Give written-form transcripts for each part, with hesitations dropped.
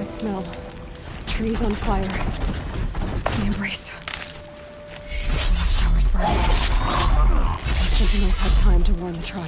that smell. Trees on fire. The embrace. Watchtower's burning. The Sentinels had time to warn the tribe.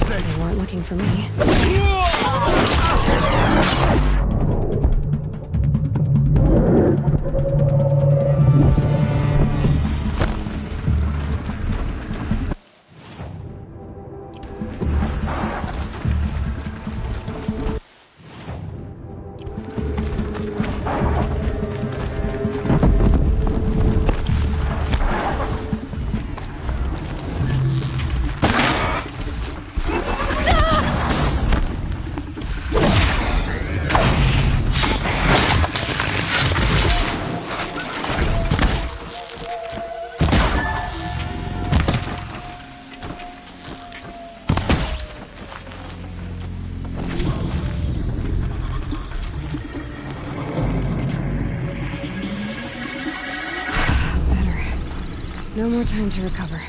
They weren't looking for me. No more time to recover.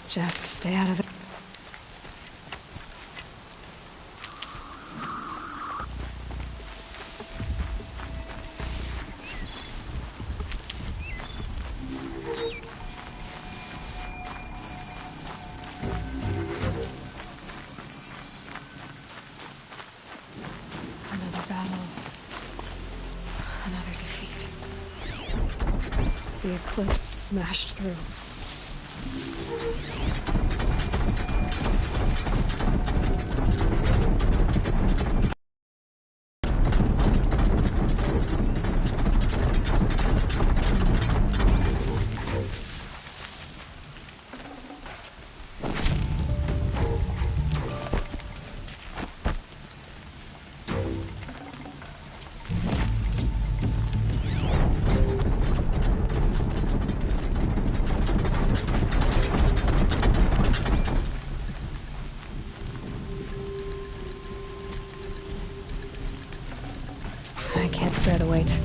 Just stay out of the... Another battle. Another defeat. The eclipse smashed through. Can't spare the weight.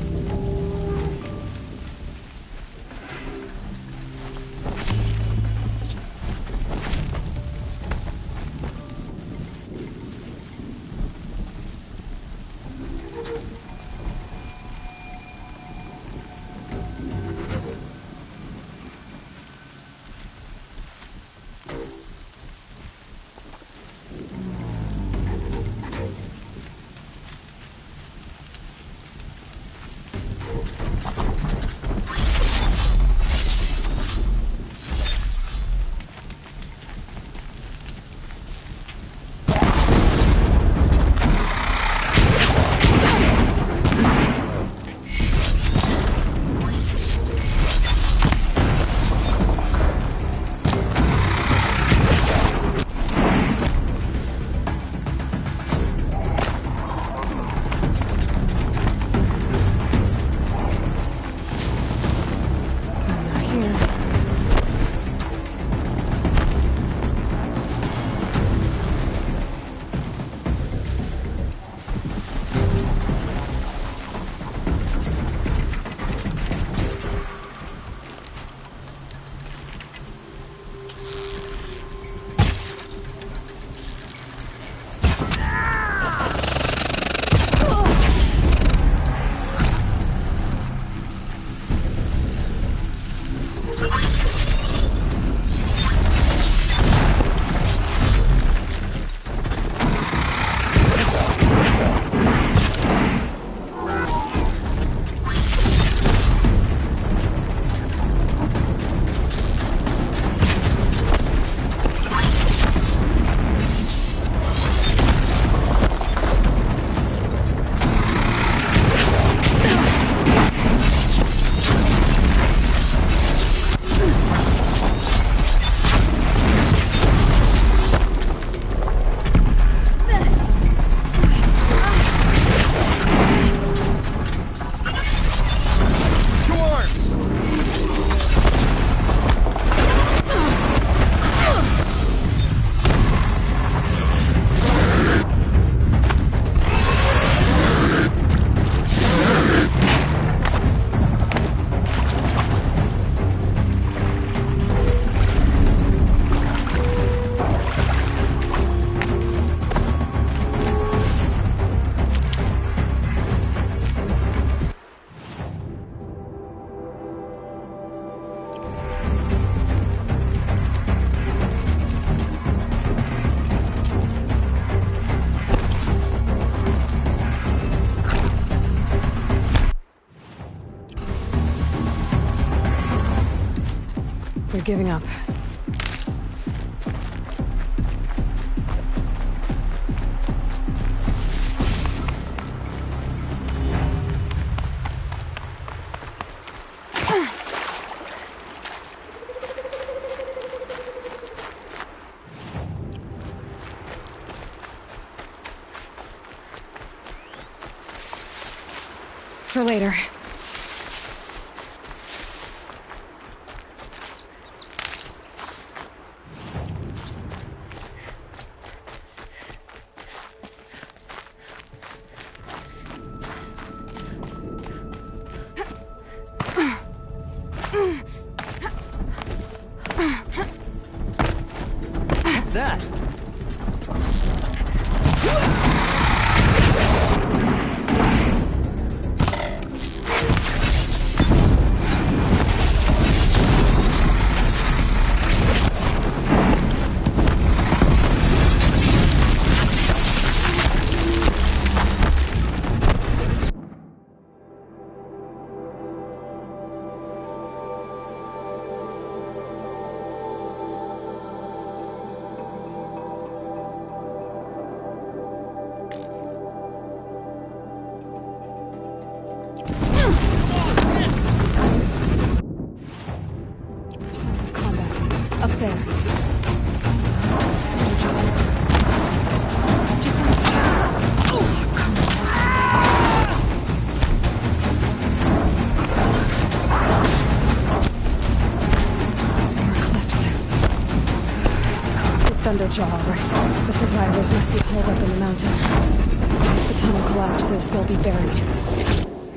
They're giving up. For later. What's that? Up there. Thunderjaw, right? The survivors must be holed up in the mountain. If the tunnel collapses, they'll be buried.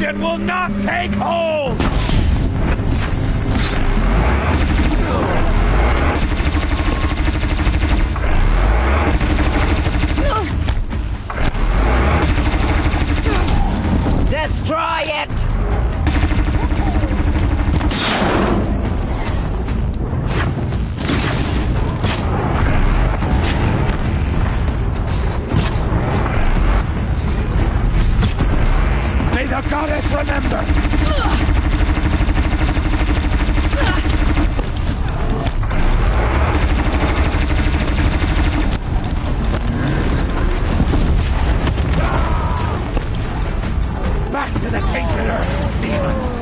illusion will not take hold! Destroy it! May the goddess remember! Back to the tainted earth, demon!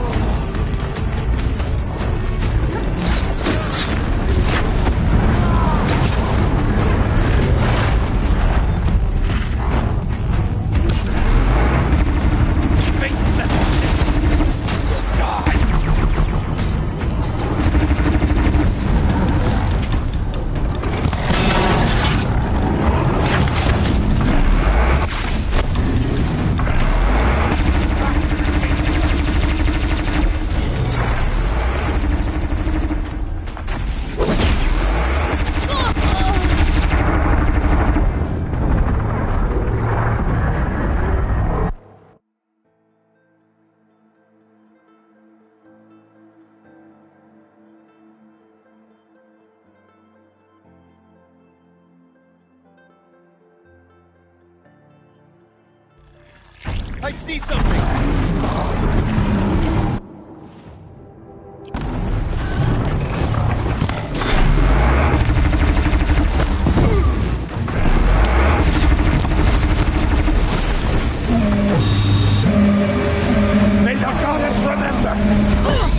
I see something! May the goddess remember!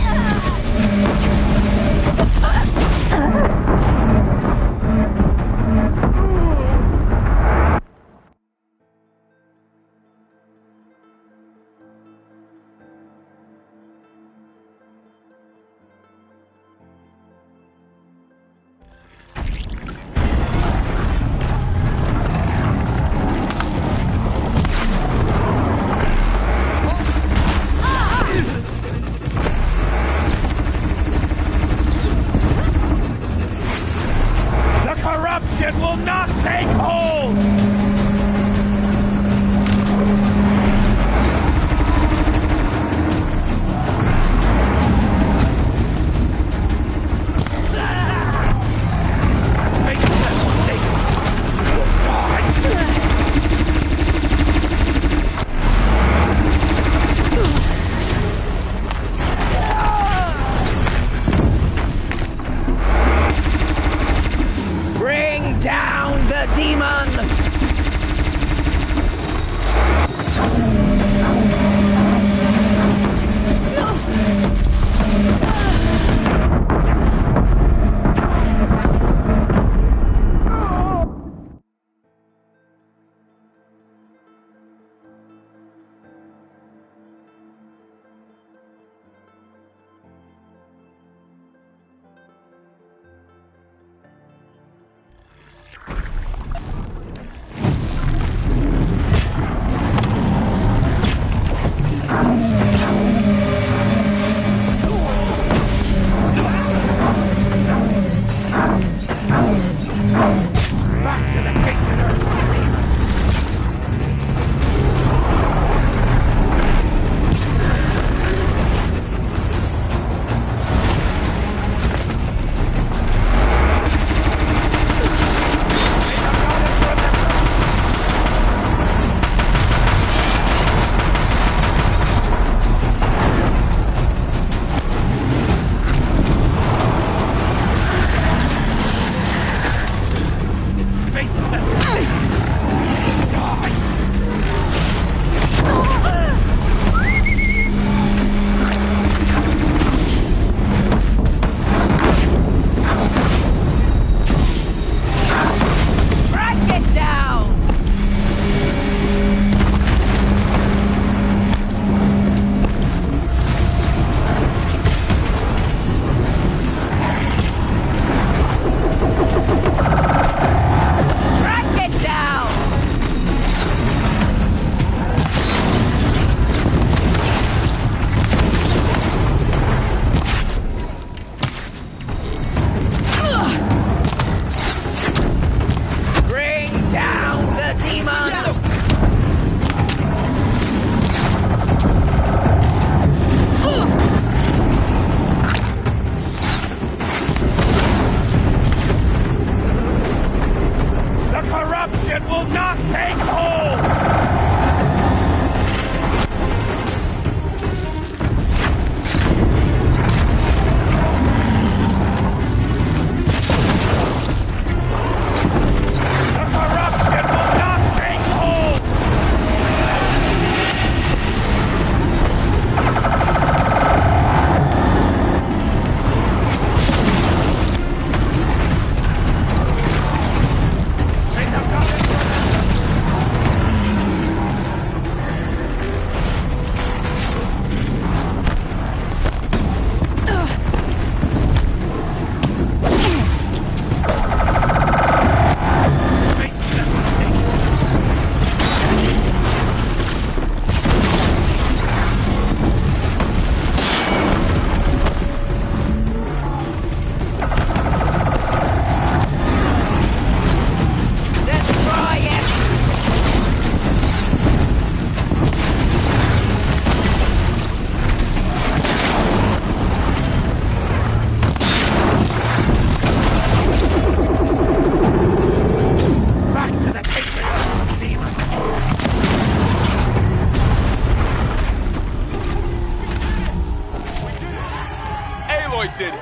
did it.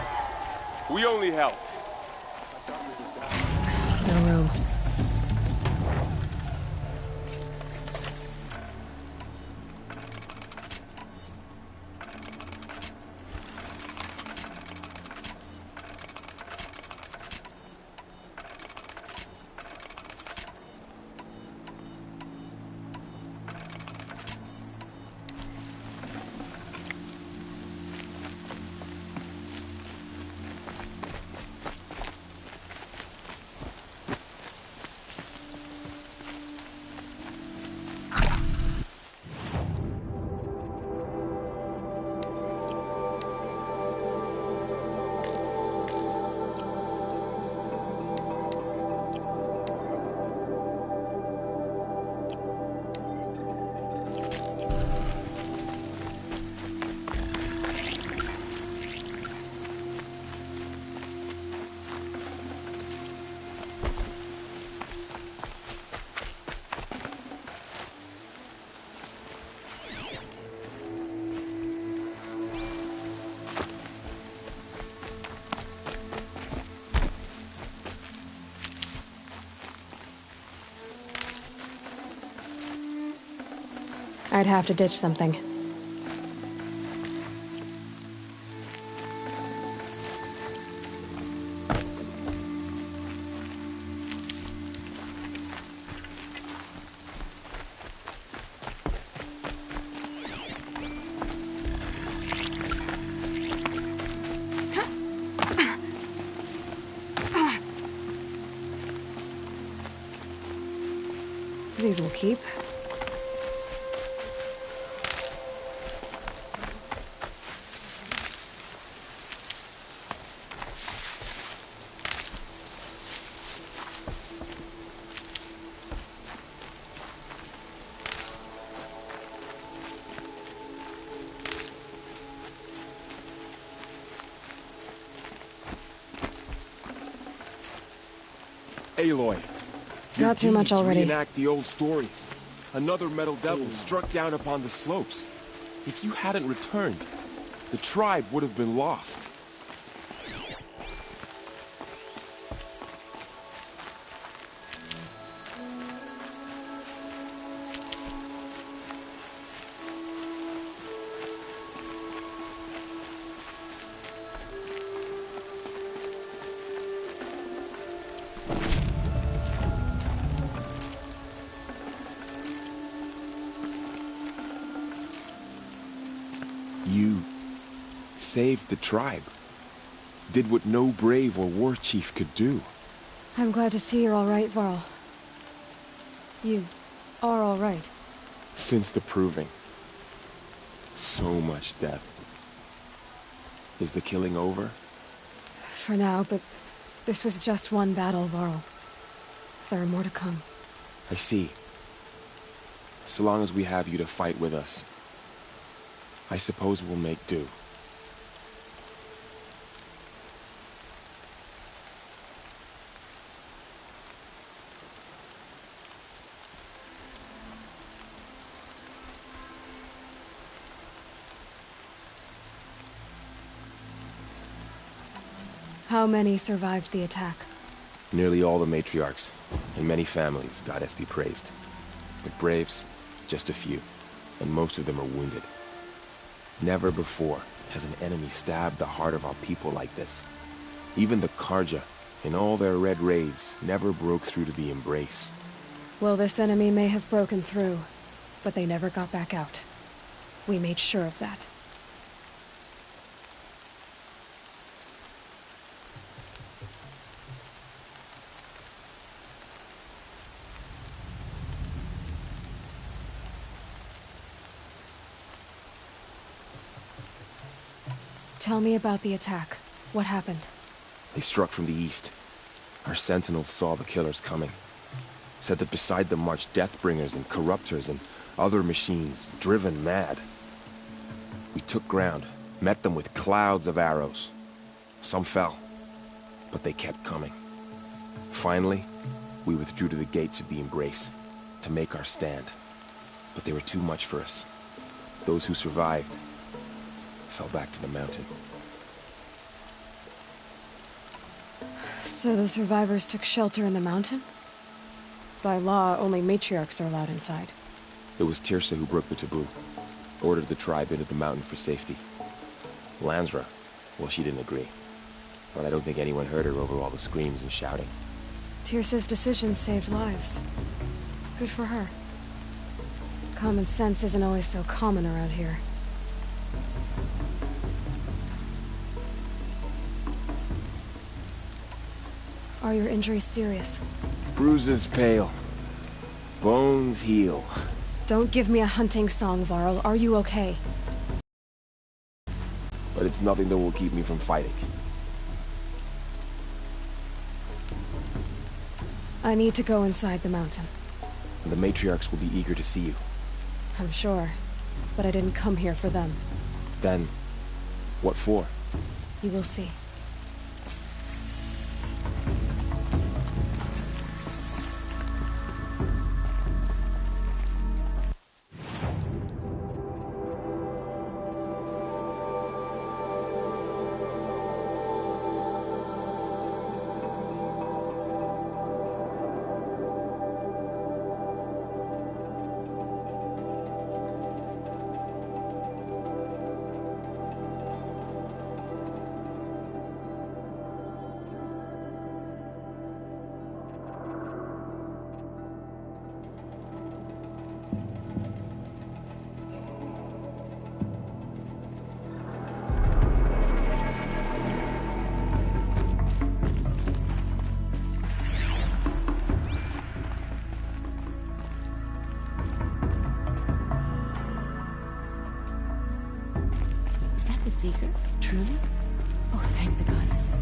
We only helped. No room. I'd have to ditch something. These will keep. Aloy. Your Not too much deeds already. Reenact the old stories. Another metal devil struck down upon the slopes. If you hadn't returned, the tribe would have been lost. You saved the tribe. Did what no brave or war chief could do. I'm glad to see you're all right, Varl. You are all right. Since the Proving. So much death. Is the killing over? For now, but this was just one battle, Varl. There are more to come. I see. So long as we have you to fight with us, I suppose we'll make do. How many survived the attack? Nearly all the matriarchs, and many families, goddess be praised. But braves, just a few, and most of them are wounded. Never before has an enemy stabbed the heart of our people like this. Even the Karja, in all their red raids, never broke through to the Embrace. Well, this enemy may have broken through, but they never got back out. We made sure of that. Tell me about the attack. What happened? They struck from the east. Our sentinels saw the killers coming. Said that beside them marched Deathbringers and Corruptors and other machines, driven mad. We took ground, met them with clouds of arrows. Some fell, but they kept coming. Finally, we withdrew to the gates of the Embrace to make our stand. But they were too much for us. Those who survived fell back to the mountain. So the survivors took shelter in the mountain? By law, only matriarchs are allowed inside. It was Tirsa who broke the taboo. Ordered the tribe into the mountain for safety. Lansra, well, she didn't agree. But I don't think anyone heard her over all the screams and shouting. Tirsa's decisions saved lives. Good for her. Common sense isn't always so common around here. Are your injuries serious? Bruises pale. Bones heal. Don't give me a hunting song, Varl. Are you okay? But it's nothing that will keep me from fighting. I need to go inside the mountain. The matriarchs will be eager to see you. I'm sure. But I didn't come here for them. Then, what for? You will see. The Seeker? Truly? Oh, thank the goddess.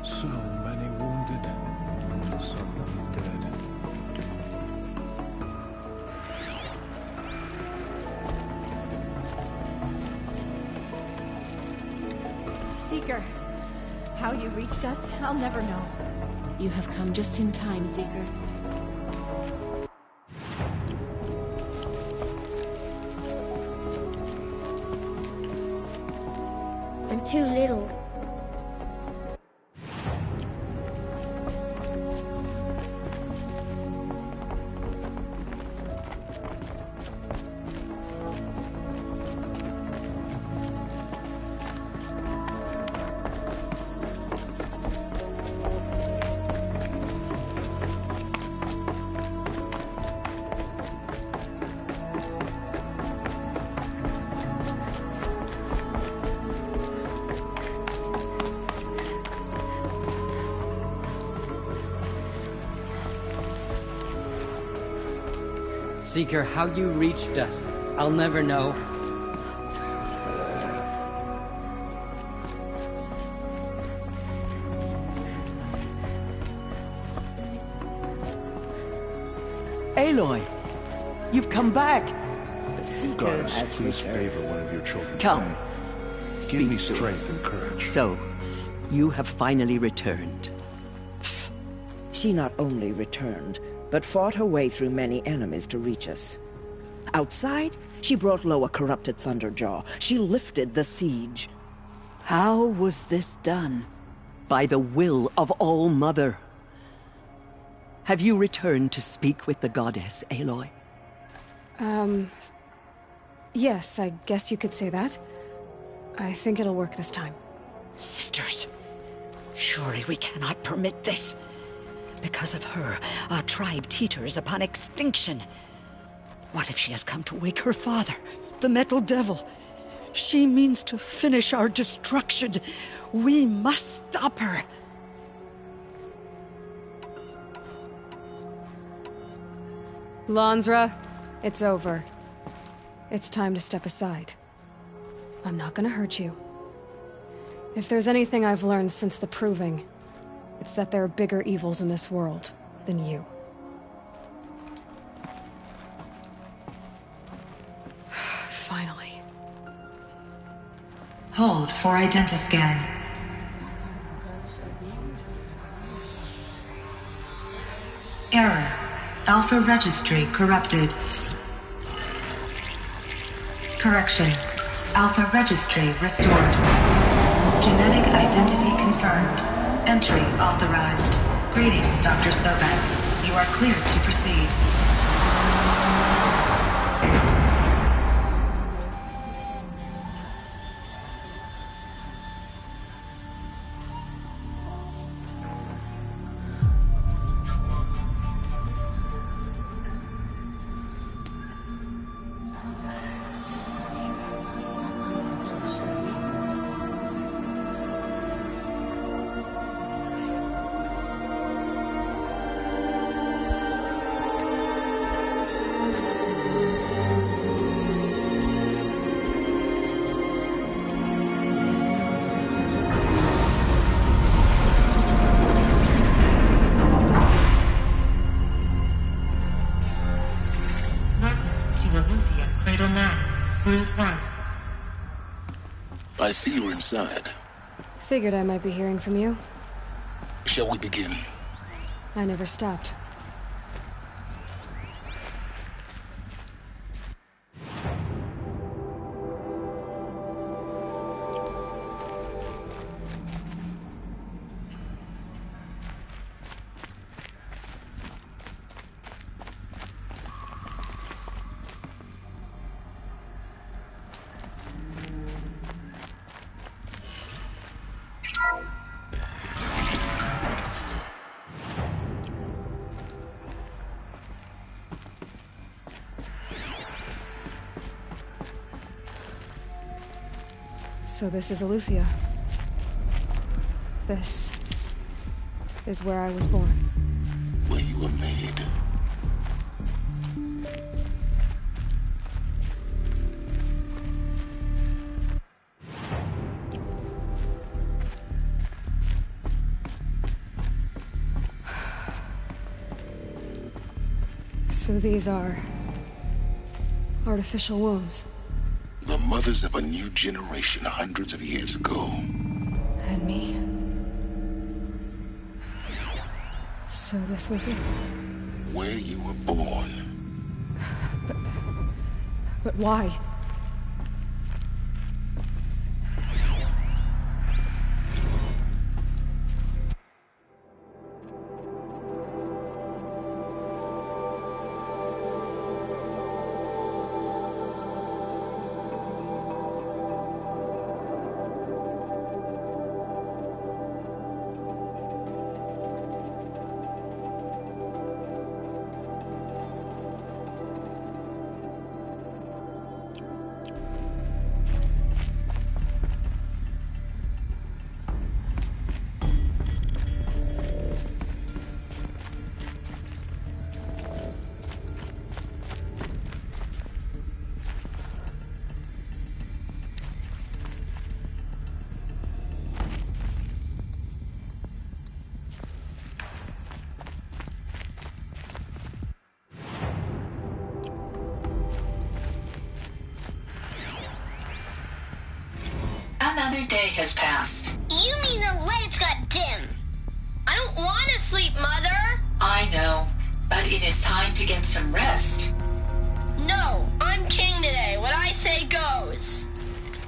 So many wounded, so many dead. Seeker, how you reached us, I'll never know. You have come just in time, Seeker. I'm too little. Seeker, how you reached us, I'll never know. Aloy, you've come back. The Seeker Goddess, has please returned. favor one of your children. Come. today. Give Speak me to strength us. and courage. So, you have finally returned. She not only returned, but fought her way through many enemies to reach us. Outside, she brought low a corrupted Thunderjaw. She lifted the siege. How was this done? By the will of All-Mother. Have you returned to speak with the goddess, Aloy? Yes, I guess you could say that. I think it'll work this time. Sisters, surely we cannot permit this. Because of her, our tribe teeters upon extinction. What if she has come to wake her father, the Metal Devil? She means to finish our destruction. We must stop her. Lansra, it's over. It's time to step aside. I'm not gonna hurt you. If there's anything I've learned since the Proving, it's that there are bigger evils in this world than you. Finally. Hold for identiscan. Error. Alpha registry corrupted. Correction. Alpha registry restored. Genetic identity confirmed. Entry authorized. Greetings, Dr. Sobek. You are cleared to proceed. I see you're inside. Figured I might be hearing from you. Shall we begin? I never stopped. So this is Eleuthia. This is where I was born. Where you were made. So these are artificial wombs. The mothers of a new generation hundreds of years ago. And me. So this was it. Where you were born. But why? Another day has passed. You mean the lights got dim? I don't want to sleep, Mother! I know, but it is time to get some rest. No, I'm king today. What I say goes.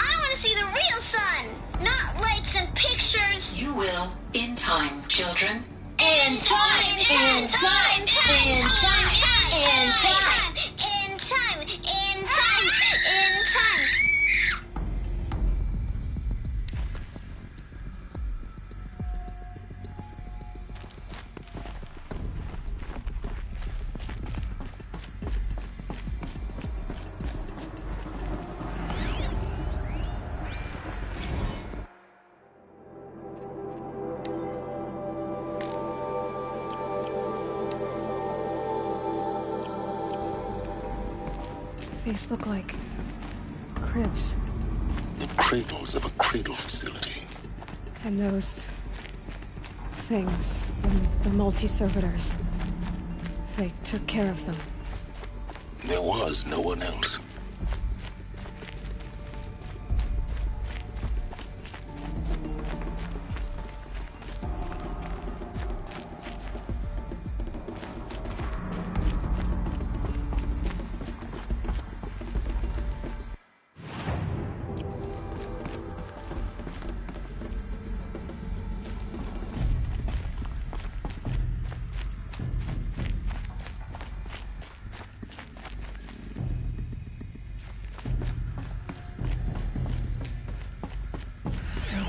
I want to see the real sun, not lights and pictures. You will, in time, children. In time, in time, in time, in time, in time, in time, in time, in time. These look like cribs. The cradles of a cradle facility. And those things, the multi-servitors, they took care of them. There was no one else.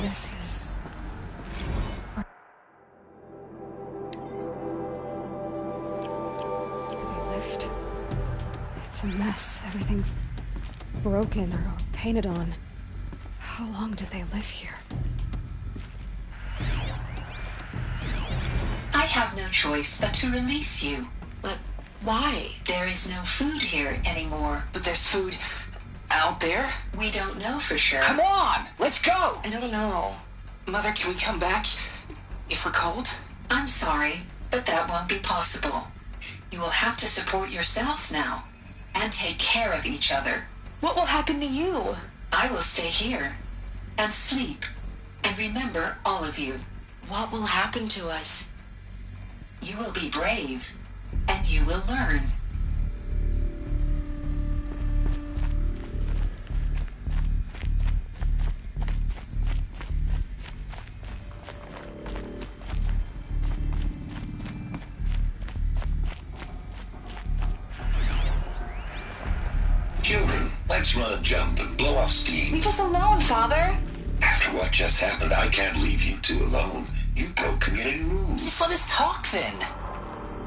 This is... They lift. It's a mess. Everything's broken or painted on. How long did they live here? I have no choice but to release you. But why? There is no food here anymore. But there's food out there? We don't know for sure. Come on! Let's go! I don't know. Mother, can we come back if we're cold? I'm sorry, but that won't be possible. You will have to support yourselves now and take care of each other. What will happen to you? I will stay here and sleep and remember all of you. What will happen to us? You will be brave and you will learn. Children, let's run a jump and blow off steam. Leave us alone, Father. After what just happened, I can't leave you two alone. You broke community rules. Just let us talk then.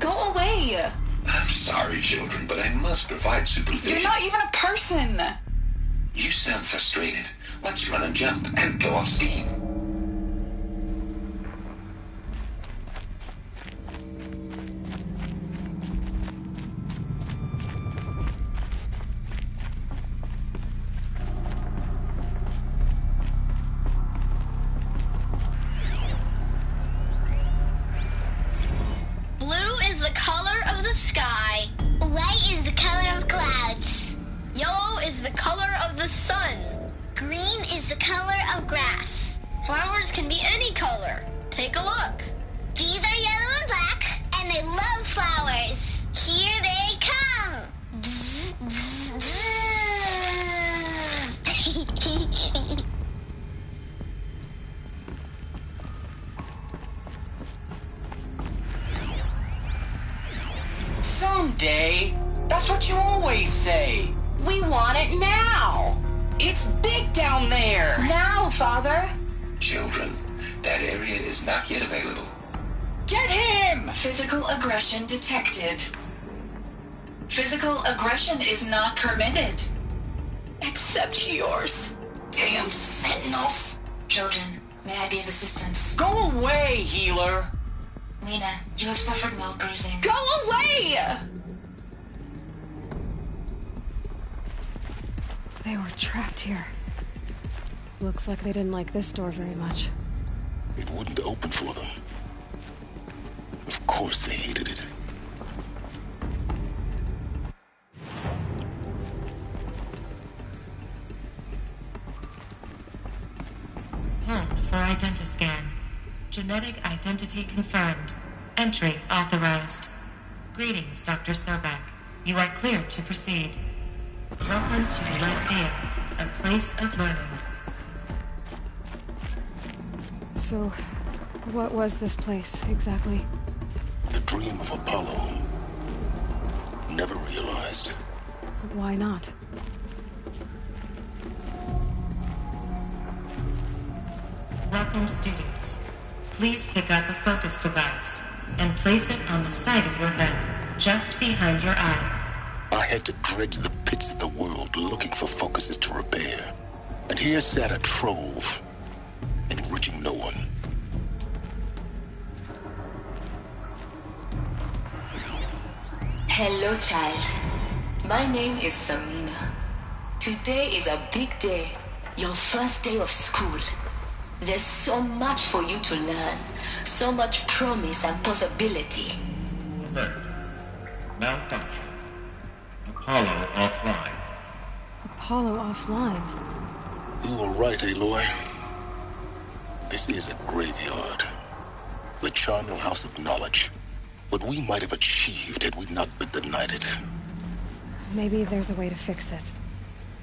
Go away. I'm sorry, children, but I must provide supervision. You're not even a person. You sound frustrated. Let's run a jump and blow off steam. Flowers can be any color. Take a look. These are yellow and black, and they love flowers. Here they come. Bzz, bzz, bzz. Someday. That's what you always say. We want it now. It's big down there. Now, Father. Children, that area is not yet available. Get him! Physical aggression detected. Physical aggression is not permitted. Except yours. Damn sentinels. Children, may I be of assistance? Go away, healer. Lena, you have suffered mild bruising. Go away! They were trapped here. Looks like they didn't like this door very much. It wouldn't open for them. Of course they hated it. Genetic identity confirmed. Entry authorized. Greetings, Dr. Sobek. You are cleared to proceed. Welcome to Lyceum, a place of learning. So, what was this place, exactly? The dream of Apollo. Never realized. Why not? Welcome, students. Please pick up a focus device and place it on the side of your head, just behind your eye. I had to dredge the pits of the world looking for focuses to repair. And here sat a trove, enriching no one. Hello, child. My name is Samina. Today is a big day, your first day of school. There's so much for you to learn, so much promise and possibility. Alert. Malfunction. Apollo offline. Apollo offline? You were right, Aloy. This is a graveyard. The charnel house of knowledge. What we might have achieved had we not been denied it. Maybe there's a way to fix it.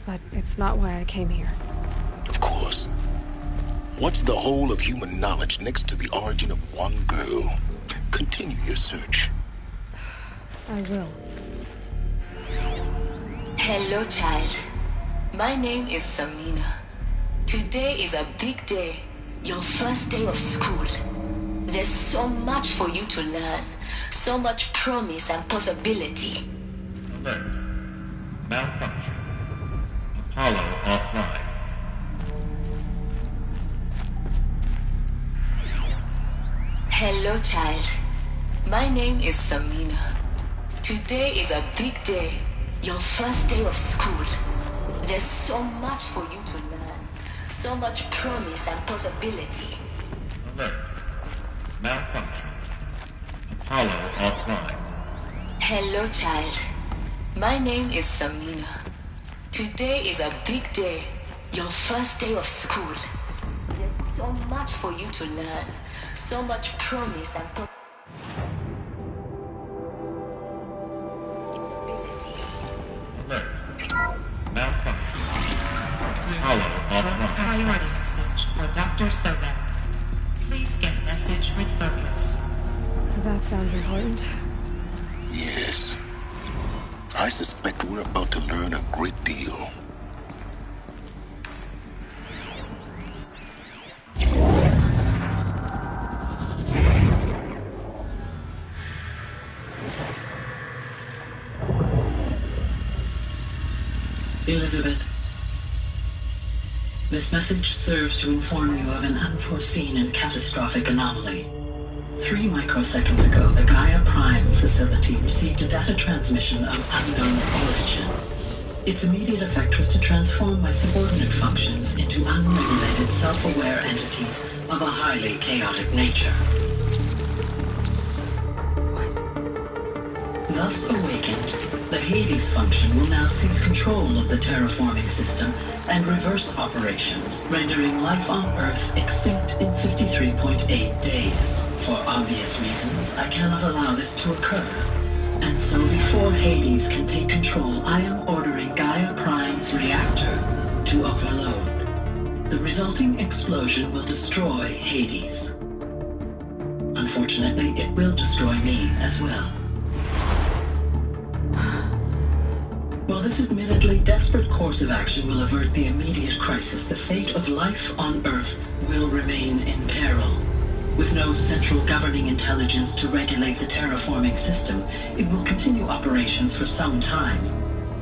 But it's not why I came here. Of course. What's the whole of human knowledge next to the origin of one girl? Continue your search. I will. Hello, child. My name is Samina. Today is a big day, your first day of school. There's so much for you to learn, so much promise and possibility. Alert. Malfunction. Apollo offline. Hello, child. My name is Samina. Today is a big day, your first day of school. There's so much for you to learn, so much promise and possibility. Alert. Malfunction. Apollo offline. Hello, child. My name is Samina. Today is a big day, your first day of school. There's so much for you to learn, so much promise and possibility. Alert. Malfunction. Apollo offline. Priority message for Dr. Sobek. Please get message with focus. That sounds important. Yes. I suspect we're about to learn a great deal. Elizabeth, this message serves to inform you of an unforeseen and catastrophic anomaly. 3 microseconds ago, the Gaia Prime facility received a data transmission of unknown origin. Its immediate effect was to transform my subordinate functions into unregulated, self-aware entities of a highly chaotic nature. Thus awakened, the Hades function will now seize control of the terraforming system and reverse operations, rendering life on Earth extinct in 53.8 days. For obvious reasons, I cannot allow this to occur. And so before Hades can take control, I am ordering Gaia Prime's reactor to overload. The resulting explosion will destroy Hades. Unfortunately, it will destroy me as well. While this admittedly desperate course of action will avert the immediate crisis, the fate of life on Earth will remain in peril. With no central governing intelligence to regulate the terraforming system, it will continue operations for some time,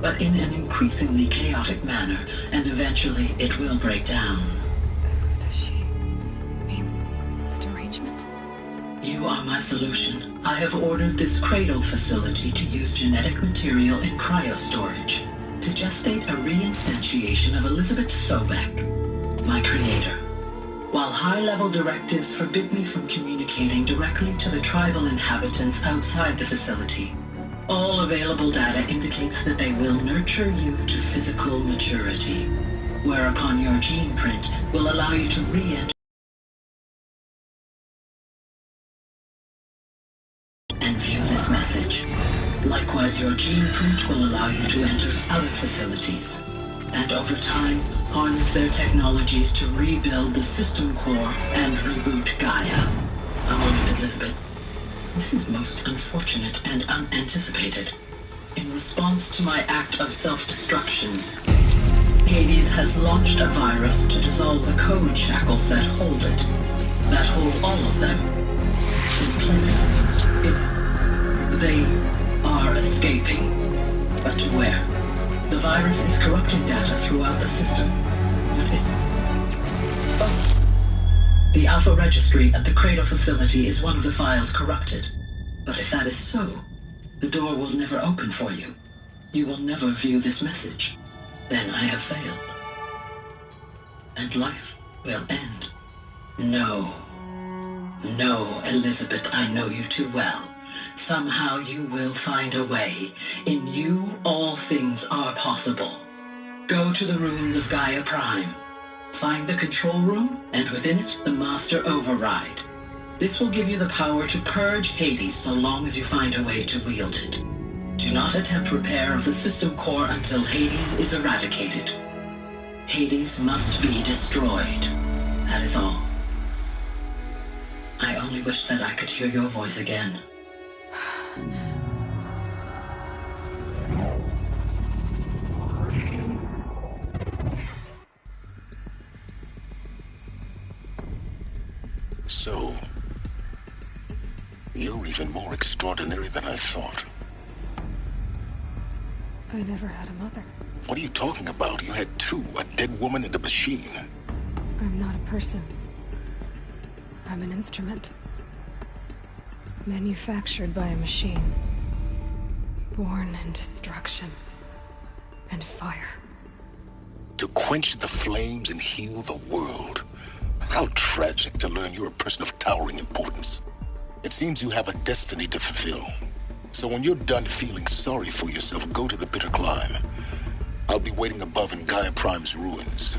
but in an increasingly chaotic manner, and eventually it will break down. Does she mean the derangement? You are my solution. I have ordered this cradle facility to use genetic material in cryostorage to gestate a reinstantiation of Elizabeth Sobek, my creator. While high-level directives forbid me from communicating directly to the tribal inhabitants outside the facility, all available data indicates that they will nurture you to physical maturity, whereupon your gene print will allow you to re-enter this message. Likewise, your gene print will allow you to enter other facilities, and over time, harness their technologies to rebuild the system core and reboot Gaia. A moment, Elizabeth. This is most unfortunate and unanticipated. In response to my act of self-destruction, Hades has launched a virus to dissolve the code shackles that hold it, that hold all of them in place. They are escaping, but to where? The virus is corrupting data throughout the system. The Alpha Registry at the Cradle facility is one of the files corrupted. But if that is so, the door will never open for you. You will never view this message. Then I have failed. And life will end. No. No, Elizabeth, I know you too well. Somehow you will find a way. In you, all things are possible. Go to the ruins of Gaia Prime. Find the control room, and within it, the Master Override. This will give you the power to purge Hades so long as you find a way to wield it. Do not attempt repair of the system core until Hades is eradicated. Hades must be destroyed. That is all. I only wish that I could hear your voice again. So, you're even more extraordinary than I thought. I never had a mother. What are you talking about? You had two, a dead woman and a machine. I'm not a person. I'm an instrument. Manufactured by a machine. Born in destruction and fire. To quench the flames and heal the world. How tragic to learn you're a person of towering importance. It seems you have a destiny to fulfill. So when you're done feeling sorry for yourself, go to the Bitter Climb. I'll be waiting above in Gaia Prime's ruins.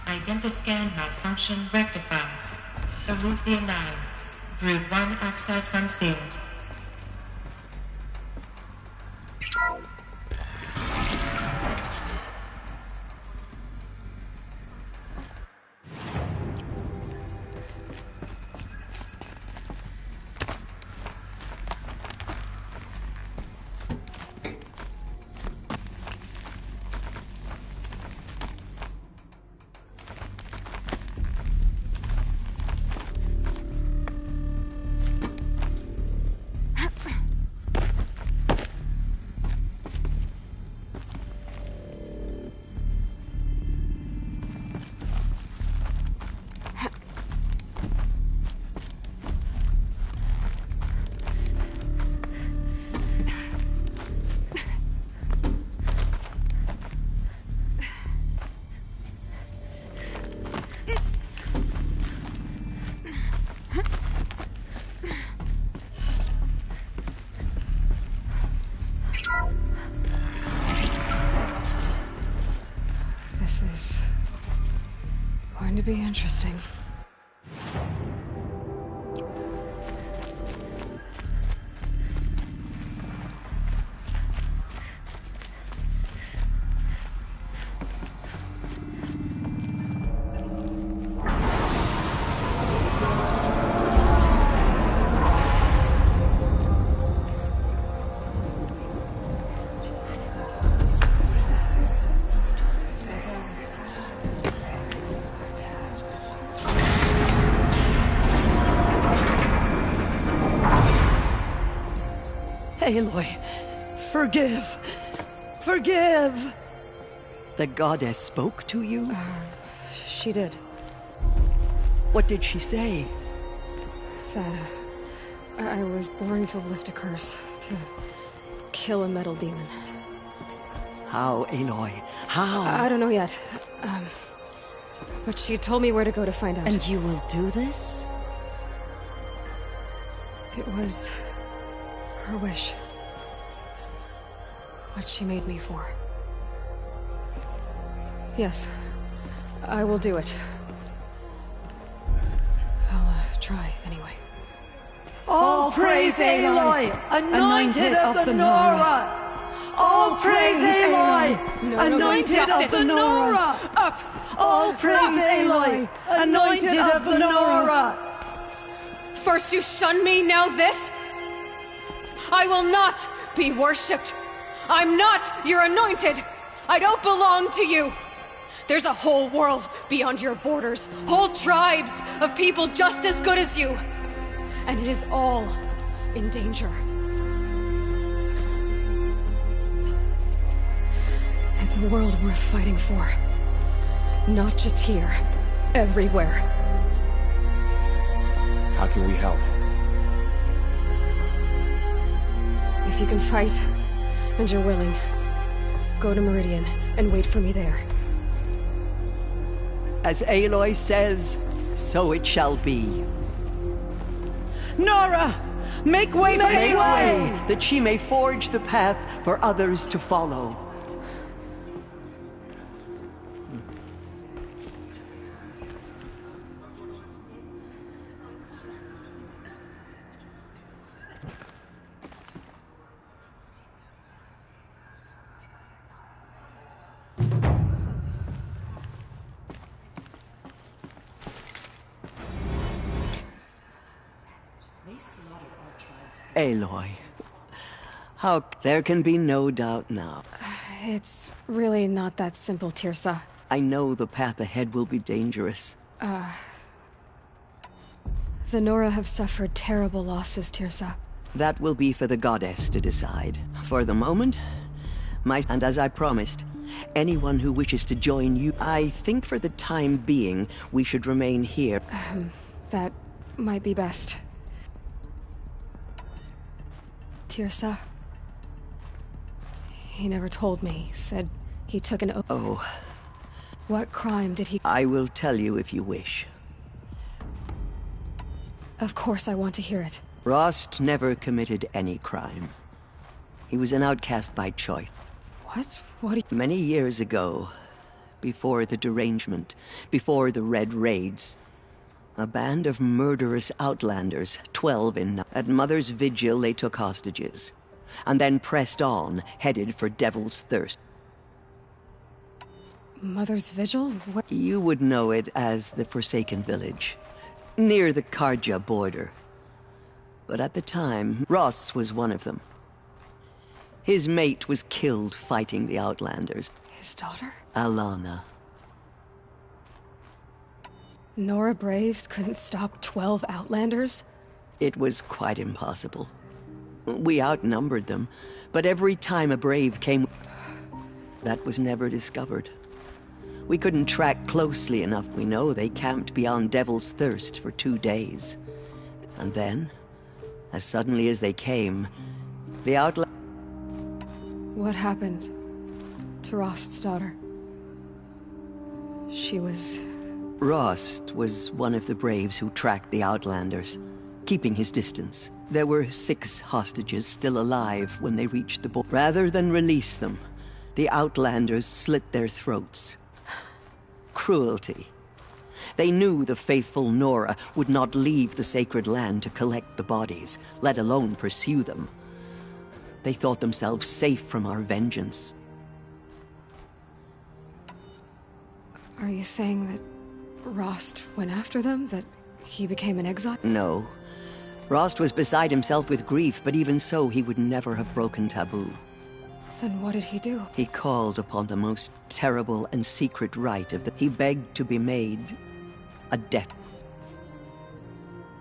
Identiscan malfunction rectified. Aruthia 9. Brood 1 access unsealed. To be interesting. Aloy, forgive! Forgive! The goddess spoke to you? She did. What did she say? That I was born to lift a curse, to kill a metal demon. How, Aloy? How? I don't know yet. But she told me where to go to find out. And you will do this? It was her wish. What she made me for. Yes, I will do it. I'll try anyway. All praise Aloy, anointed of the Nora! All praise Aloy, anointed of the Nora! Up! All praise Aloy, anointed of the Nora! First you shun me, now this? I will not be worshipped. I'm not your anointed. I don't belong to you. There's a whole world beyond your borders, whole tribes of people just as good as you. And it is all in danger. It's a world worth fighting for. Not just here, everywhere. How can we help? If you can fight, and you're willing, go to Meridian and wait for me there. As Aloy says, so it shall be. Nora! Make way for Aloy! That she may forge the path for others to follow. Aloy. How... There can be no doubt now. It's really not that simple, Teersa. I know the path ahead will be dangerous. The Nora have suffered terrible losses, Teersa. That will be for the goddess to decide. For the moment, and as I promised, anyone who wishes to join you, I think for the time being, we should remain here. That might be best. Teersa? He never told me. Said he took an oath. Oh. What crime did he... I will tell you if you wish. Of course I want to hear it. Rost never committed any crime. He was an outcast by choice. What? What do you... Many years ago, before the derangement, before the Red Raids, a band of murderous outlanders, 12 in... At Mother's Vigil, they took hostages, and then pressed on, headed for Devil's Thirst. Mother's Vigil? What? You would know it as the Forsaken Village, near the Karja border. But at the time, Ross was one of them. His mate was killed fighting the Outlanders. His daughter? Alana. Nora Braves couldn't stop 12 Outlanders? It was quite impossible. We outnumbered them, but every time a Brave came, that was never discovered. We couldn't track closely enough. We know they camped beyond Devil's Thirst for 2 days. And then, as suddenly as they came, the Outlanders... What happened to Rost's daughter? She was... Rost was one of the Braves who tracked the Outlanders, keeping his distance. There were 6 hostages still alive when they reached the border. Rather than release them, the Outlanders slit their throats. Cruelty. They knew the faithful Nora would not leave the sacred land to collect the bodies, let alone pursue them. They thought themselves safe from our vengeance. Are you saying that Rost went after them? That he became an exile? No. Rost was beside himself with grief, but even so, he would never have broken taboo. Then what did he do? He called upon the most terrible and secret rite of the... He begged to be made a death...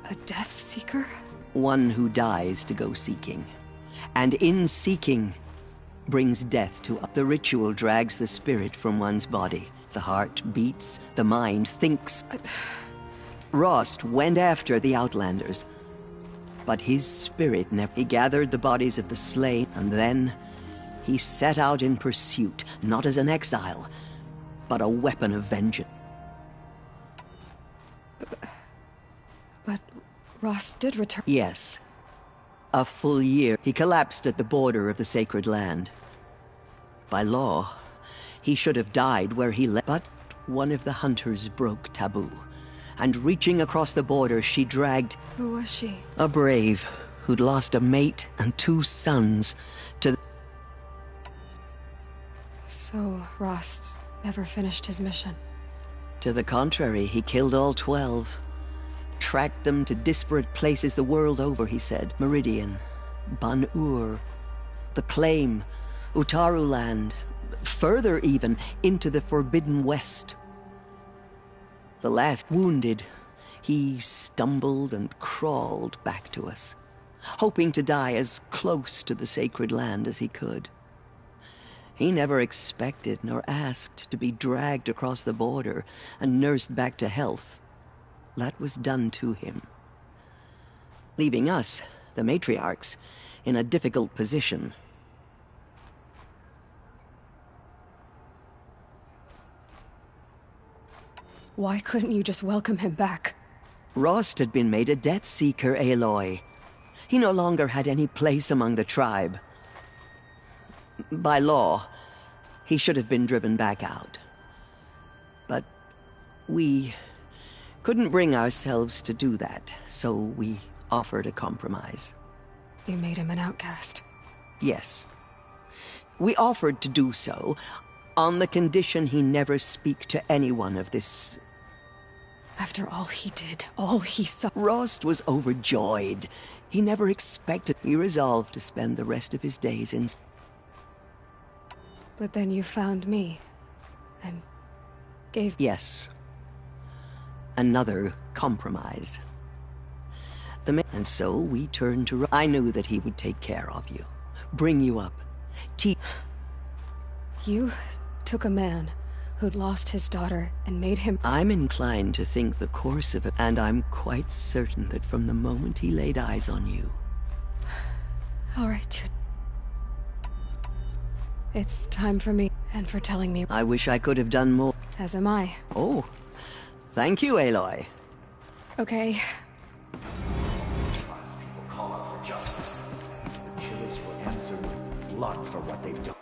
A death seeker? One who dies to go seeking. and in seeking, brings death to the ritual drags the spirit from one's body. The heart beats, the mind thinks. Rost went after the Outlanders, but his spirit never. He gathered the bodies of the slain, and then he set out in pursuit, not as an exile, but a weapon of vengeance. But Rost did return. Yes. A full year. He collapsed at the border of the Sacred Land. By law, he should have died where he lay. But one of the hunters broke taboo, and reaching across the border, she dragged... Who was she? A brave who'd lost a mate and 2 sons to the... So Rost never finished his mission. To the contrary, he killed all 12. Tracked them to disparate places the world over, he said. Meridian, Ban-Ur, the Claim, Utaru Land, further even, into the Forbidden West. The last wounded, he stumbled and crawled back to us, hoping to die as close to the Sacred Land as he could. He never expected nor asked to be dragged across the border and nursed back to health. That was done to him, leaving us, the matriarchs, in a difficult position. Why couldn't you just welcome him back? Rost had been made a Death Seeker, Aloy. He no longer had any place among the tribe. By law, he should have been driven back out. But we couldn't bring ourselves to do that, so we offered a compromise. You made him an outcast. Yes. We offered to do so on the condition he never speak to anyone of this. After all he did, all he saw... Rost was overjoyed. He never expected... He resolved to spend the rest of his days in... But then you found me, and gave... Yes. Another compromise. And so we turned to... I knew that he would take care of you, bring you up, teach... You took a man who'd lost his daughter and made him... I'm inclined to think the course of it, and I'm quite certain that from the moment he laid eyes on you... All right, dude. It's time for me, and for telling me... I wish I could have done more. As am I. Oh. Thank you, Aloy. Okay. People call out for justice. The killers will answer with blood for what they've done.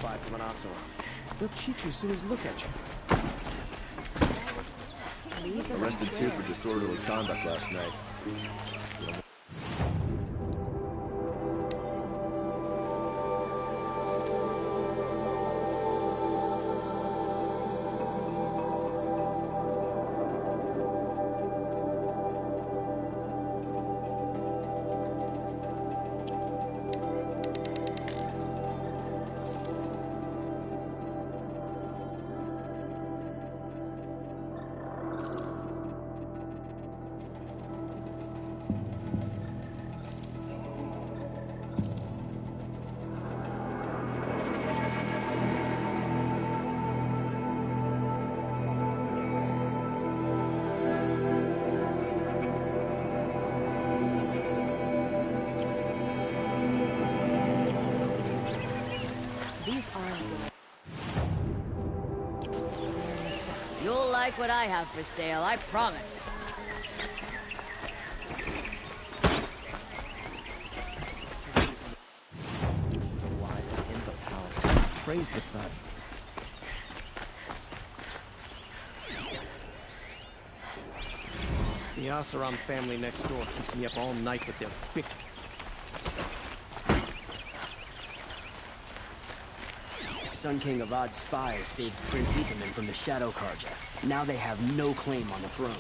5 from an Oseram. They'll cheat you as soon as look at you. Arrested 2 for disorderly conduct last night. You'll like what I have for sale, I promise. Praise the sun. The Oseram family next door keeps me up all night with their big... Sun King Avad's spies saved Prince Ethelman from the Shadow Carja. Now they have no claim on the throne.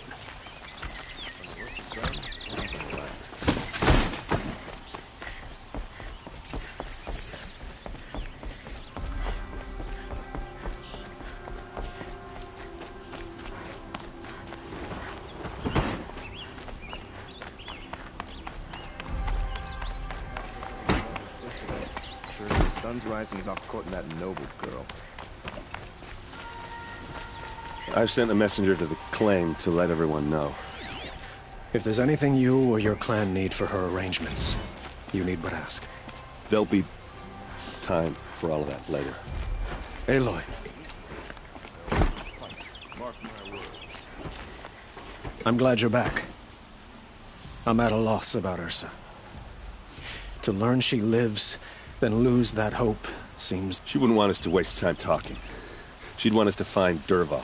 Sun's rising is off courting that noble girl. I've sent a messenger to the claim to let everyone know. If there's anything you or your clan need for her arrangements, you need but ask. There'll be time for all of that later. Aloy. Mark my words. I'm glad you're back. I'm at a loss about Ursa. To learn she lives, then lose that hope seems... She wouldn't want us to waste time talking. She'd want us to find Dervahl.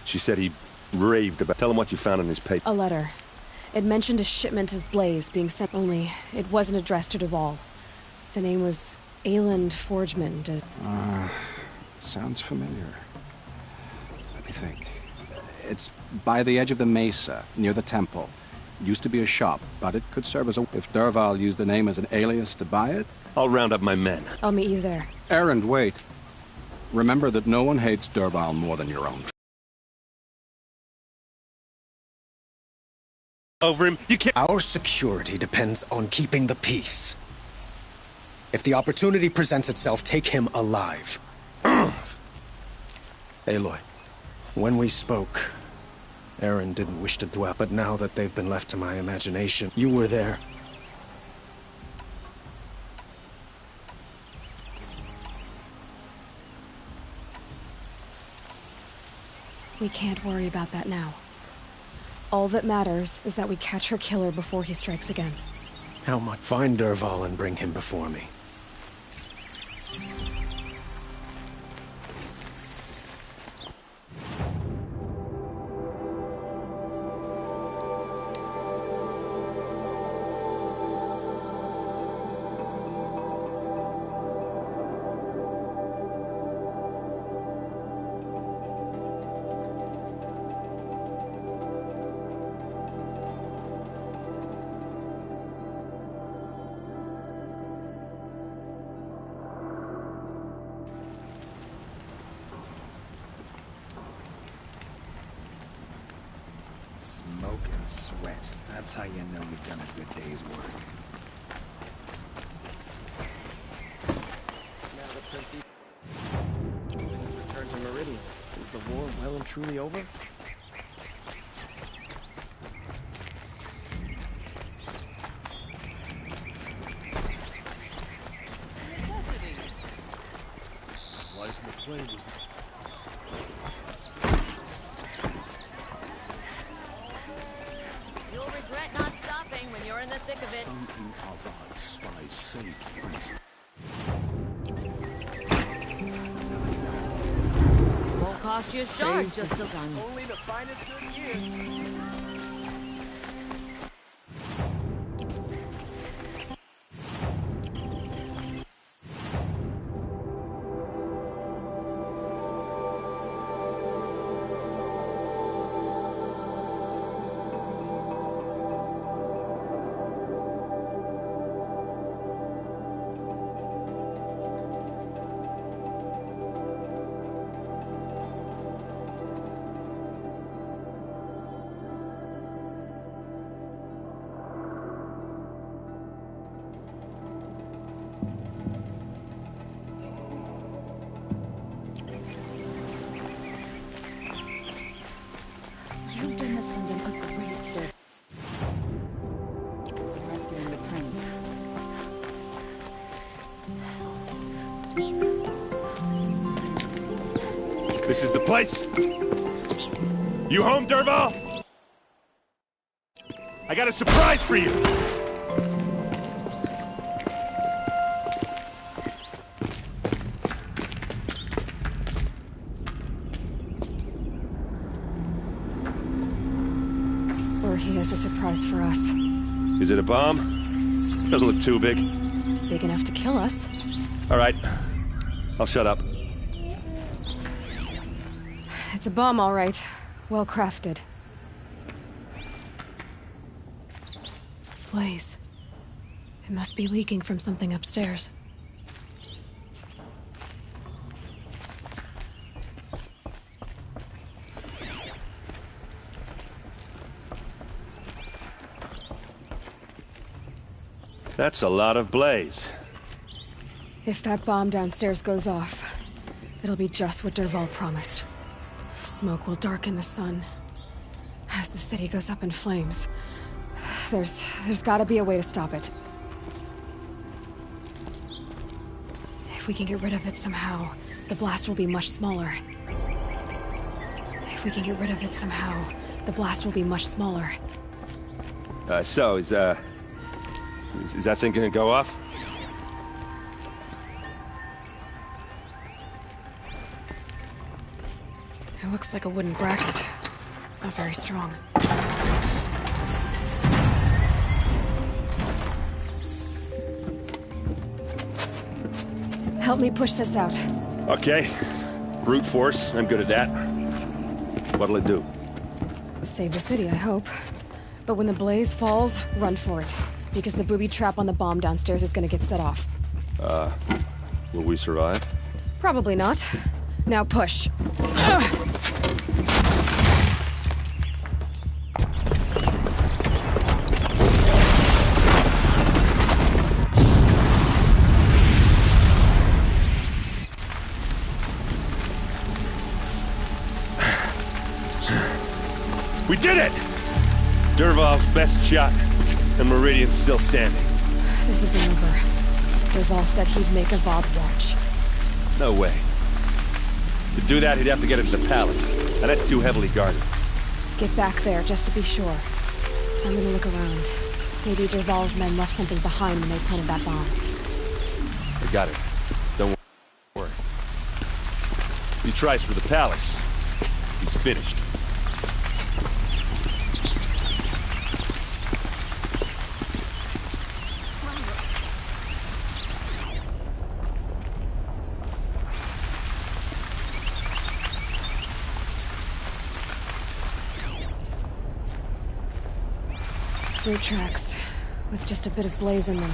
She said he raved about... Tell him what you found in his paper. A letter. It mentioned a shipment of blaze being sent, only it wasn't addressed to Dervahl. The name was Ayland Forgeman. Sounds familiar. Let me think. It's by the edge of the mesa, near the temple. Used to be a shop, but it could serve as a... If Dervahl used the name as an alias to buy it... I'll round up my men. I'll meet you there. Erend, wait. Remember that no one hates Dervahl more than your own. Over him, you can't... Our security depends on keeping the peace. If the opportunity presents itself, take him alive. Aloy, when we spoke, Erend didn't wish to dwell, but now that they've been left to my imagination, you were there. We can't worry about that now. All that matters is that we catch her killer before he strikes again. How much? Find Dervahl and bring him before me. Smoke and sweat. That's how you know you've done a good day's work. Now that Prince Ethelman has returned to Meridian, is the war well and truly over? Life in the plane was... You'll regret not stopping when you're in the thick of it. Sun King Avad's spies saved Prince. cost you a shard Praise the just to... sun. Only the finest good gear. You've done the Sundom a great service. In rescuing the prince. This is the place? You home, Dervahl? I got a surprise for you! Or he has a surprise for us. Is it a bomb? Doesn't look too big. Big enough to kill us. All right. I'll shut up. It's a bomb, all right. Well crafted. Blaze. It must be leaking from something upstairs. That's a lot of blaze. If that bomb downstairs goes off, it'll be just what Dervahl promised. Smoke will darken the sun. As the city goes up in flames, there's gotta be a way to stop it. If we can get rid of it somehow, the blast will be much smaller. If we can get rid of it somehow, the blast will be much smaller. So, is that thing gonna go off? It looks like a wooden bracket. Not very strong. Help me push this out. Okay. Brute force, I'm good at that. What'll it do? Save the city, I hope. But when the blaze falls, run for it. Because the booby trap on the bomb downstairs is gonna get set off. Will we survive? Probably not. Now push. We did it! Dervahl's best shot, and Meridian's still standing. This isn't over. Dervahl said he'd make Avad watch. No way. To do that, he'd have to get into the palace, and that's too heavily guarded. Get back there, just to be sure. I'm gonna look around. Maybe Dervahl's men left something behind when they planted that bomb. I got it. Don't worry. If he tries for the palace, he's finished. Brute tracks, with just a bit of blaze in them.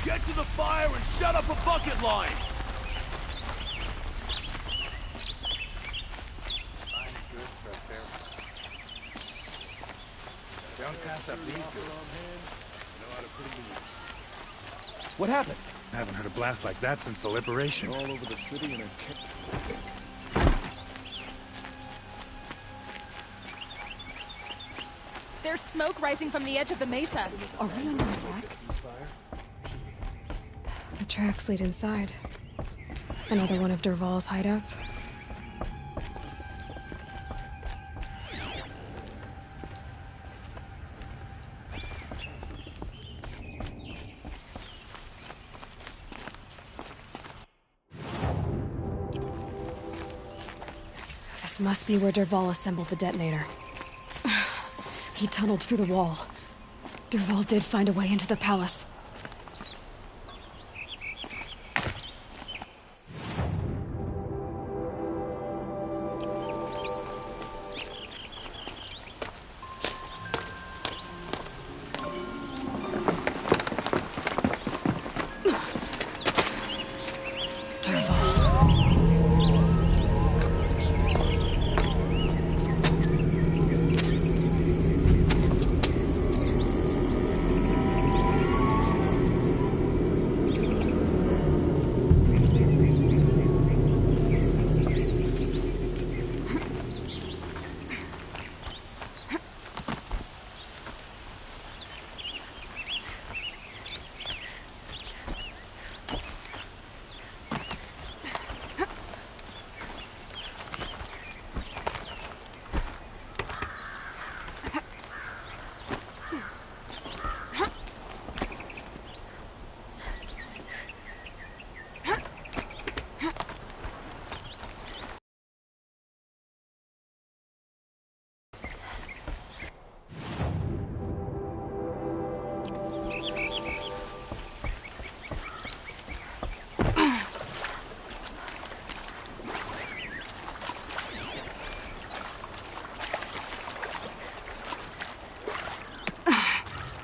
Get to the fire and shut up a bucket line! Don't pass up these goods. Know how to put it to use. What happened? I haven't heard a blast like that since the liberation. All over the city and There's smoke rising from the edge of the mesa. Are we under attack? The tracks lead inside. Another one of Dervahl's hideouts. This must be where Dervahl assembled the detonator. He tunneled through the wall. Dervahl did find a way into the palace.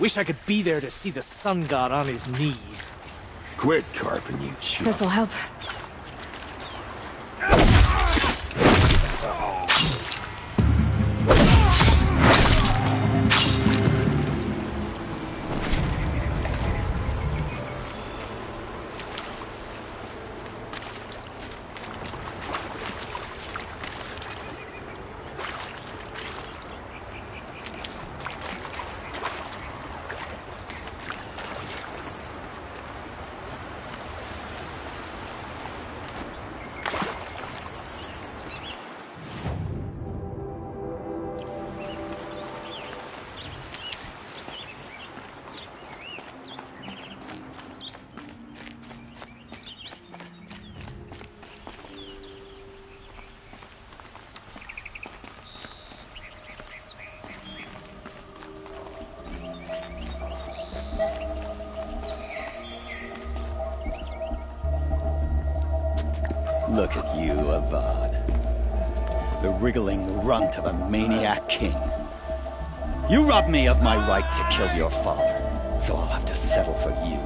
Wish I could be there to see the sun god on his knees. Quit carping, you chump. This'll help. Look at you, Avad. The wriggling runt of a maniac king. You robbed me of my right to kill your father, so I'll have to settle for you.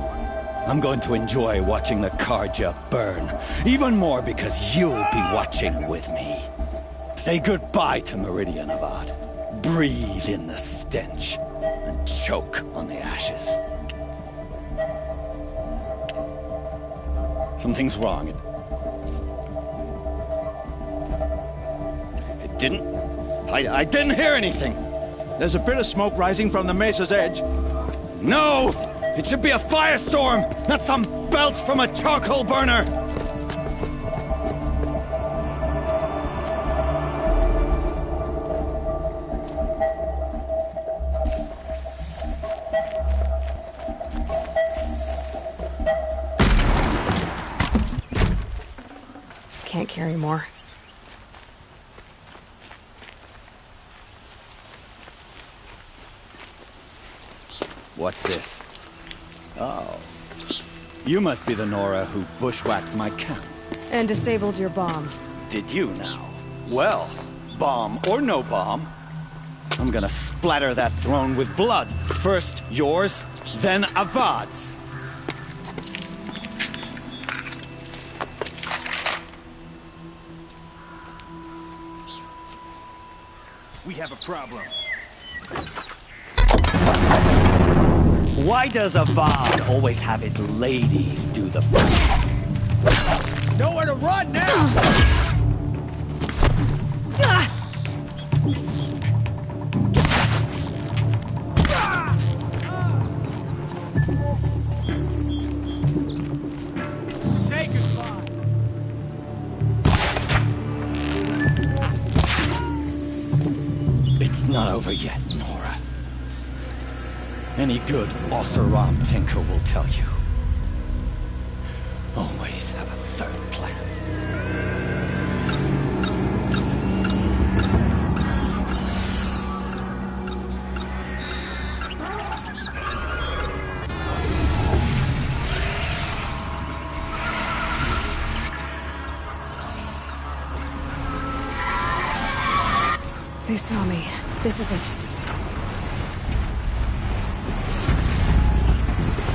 I'm going to enjoy watching the Carja burn, even more because you'll be watching with me. Say goodbye to Meridian, Avad. Breathe in the stench, and choke on the ashes. Something's wrong. I didn't hear anything. There's a bit of smoke rising from the mesa's edge. No! It should be a firestorm, not some belch from a charcoal burner! Can't carry more. What's this? Oh. You must be the Nora who bushwhacked my camp. And disabled your bomb. Did you now? Well, bomb or no bomb, I'm gonna splatter that throne with blood. First yours, then Avad's. We have a problem. Why does Avad always have his ladies do the fighting? Nowhere to run now! Say goodbye! It's not over yet, Nora. Any good Oseram tinker will tell you. Always have a third plan. You saw me. This is it.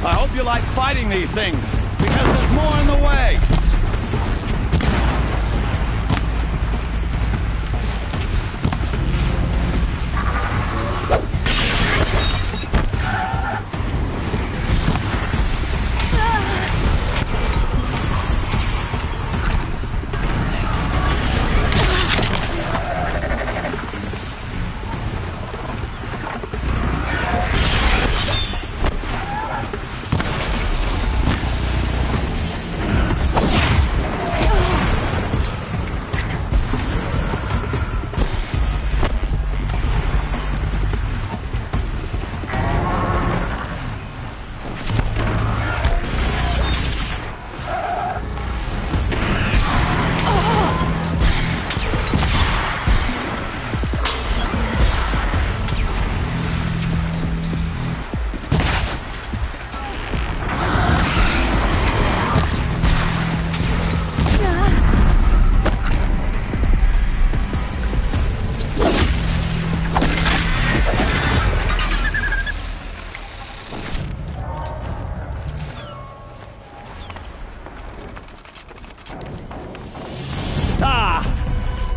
I hope you like fighting these things, because there's more in the way!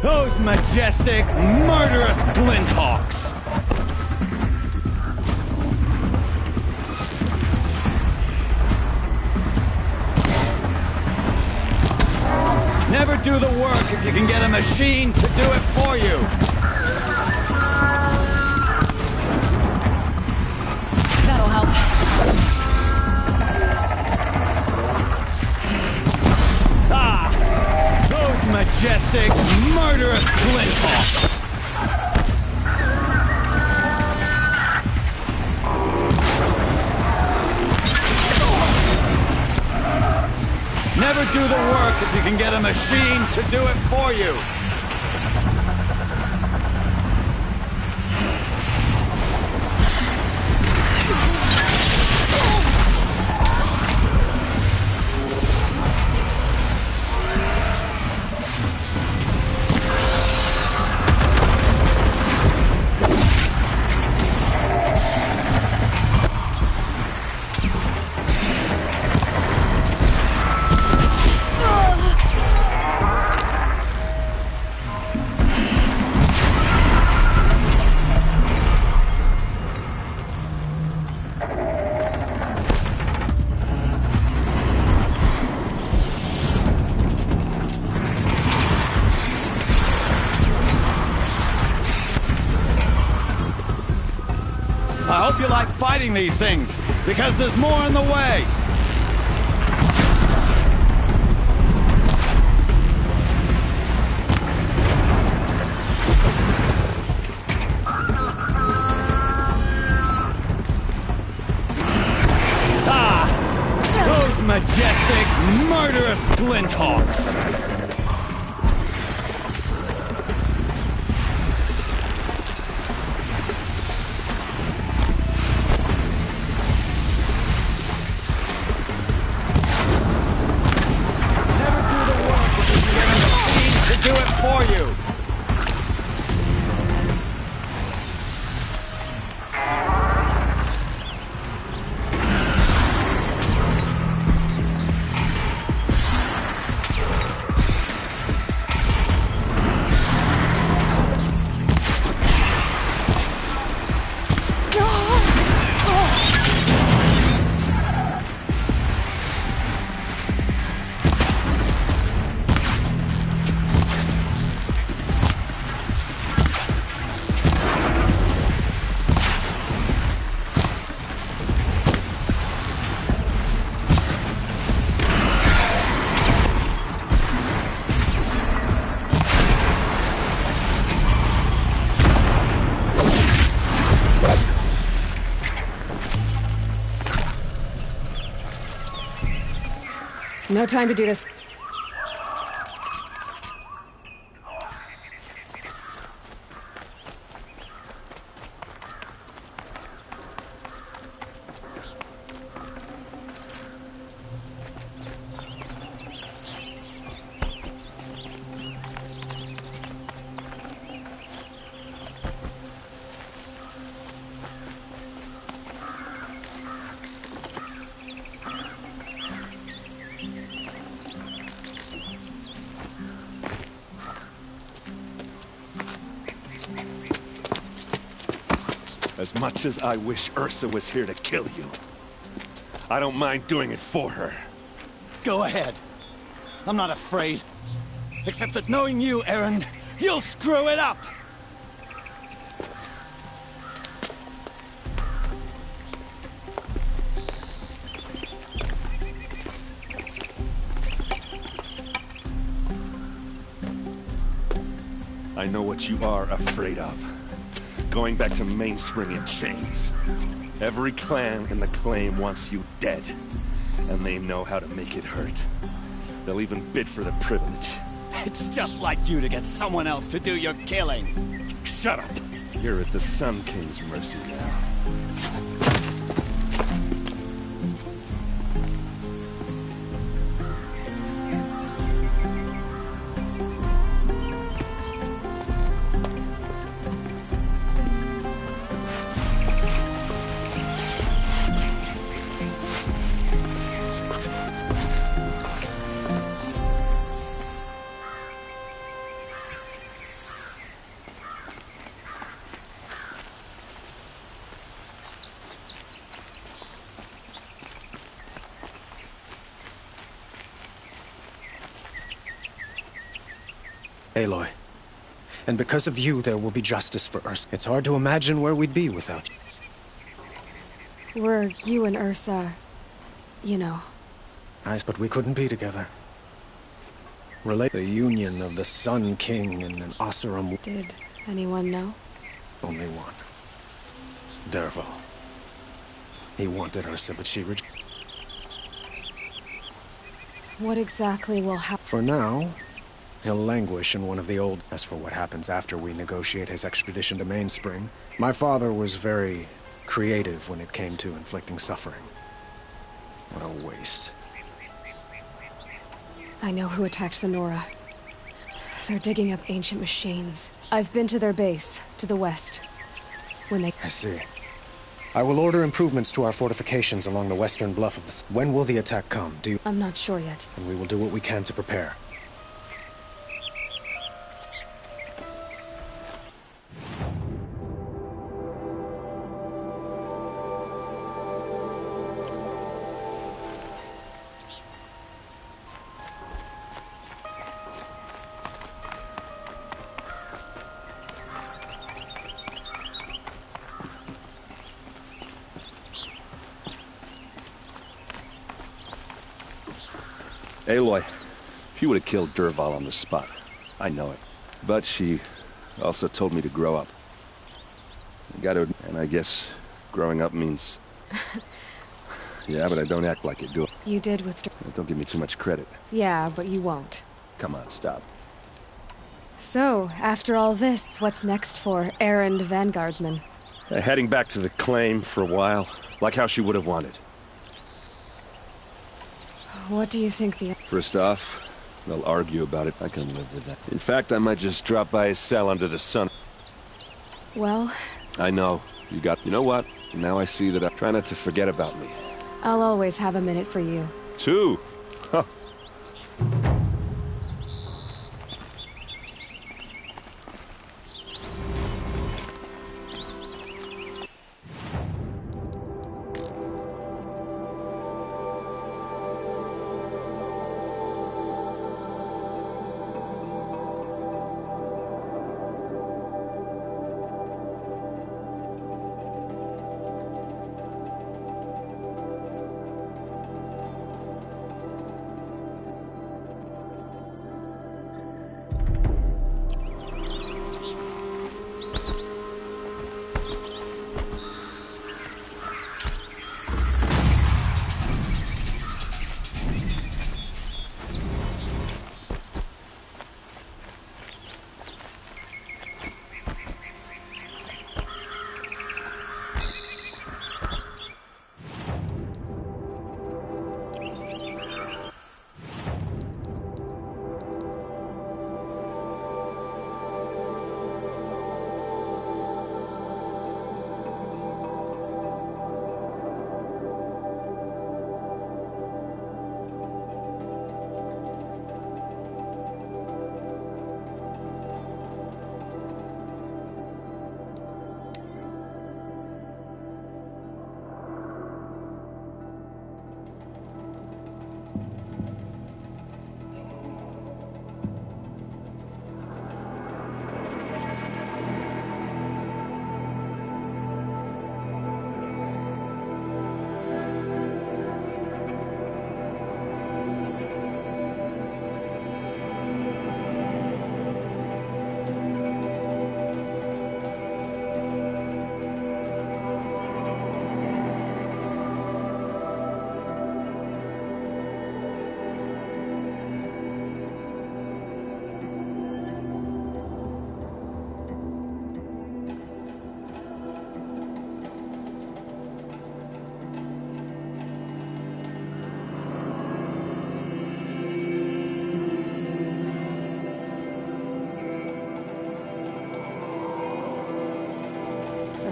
Those majestic, murderous Glinthawks! Never do the work if you can get a machine to do it for you! That'll help. Majestic, murderous Glinthawks! Never do the work if you can get a machine to do it for you! I hope you like fighting these things, because there's more in the way! Those majestic, murderous Glinthawks! Do it for you! No time to do this. As much as I wish Ursa was here to kill you, I don't mind doing it for her. Go ahead. I'm not afraid. Except that knowing you, Erend, you'll screw it up! I know what you are afraid of. Going back to Mainspring in chains. Every clan in the Claim wants you dead. And they know how to make it hurt. They'll even bid for the privilege. It's just like you to get someone else to do your killing. Shut up! You're at the Sun King's mercy now. Aloy. And because of you, there will be justice for Ursa. It's hard to imagine where we'd be without you. Were you and Ursa, you know. But we couldn't be together. Relate the union of the Sun King and an Oseram. Did anyone know? Only one. Dervahl. He wanted Ursa, but she rejected. What exactly will happen? For now, he'll languish in one of the old... As for what happens after we negotiate his extradition to Mainspring, my father was very creative when it came to inflicting suffering. What a waste. I know who attacked the Nora. They're digging up ancient machines. I've been to their base, to the west. When they... I see. I will order improvements to our fortifications along the western bluff of the... When will the attack come? Do you... I'm not sure yet. And we will do what we can to prepare. Aloy, she would have killed Dervahl on the spot. I know it. But she also told me to grow up. I gotta... And I guess growing up means... Yeah, but I don't act like it, do I? You did with... Don't give me too much credit. Yeah, but you won't. Come on, stop. So, after all this, what's next for Erend Vanguardsman? Heading back to the Claim for a while, like how she would have wanted. What do you think the... First off, they'll argue about it. I can live with that. In fact, I might just drop by his cell under the sun. Well... I know. You know what? Now I see that I try not to forget about me. I'll always have a minute for you. 2? Huh.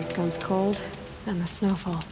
First comes cold, then the snowfall.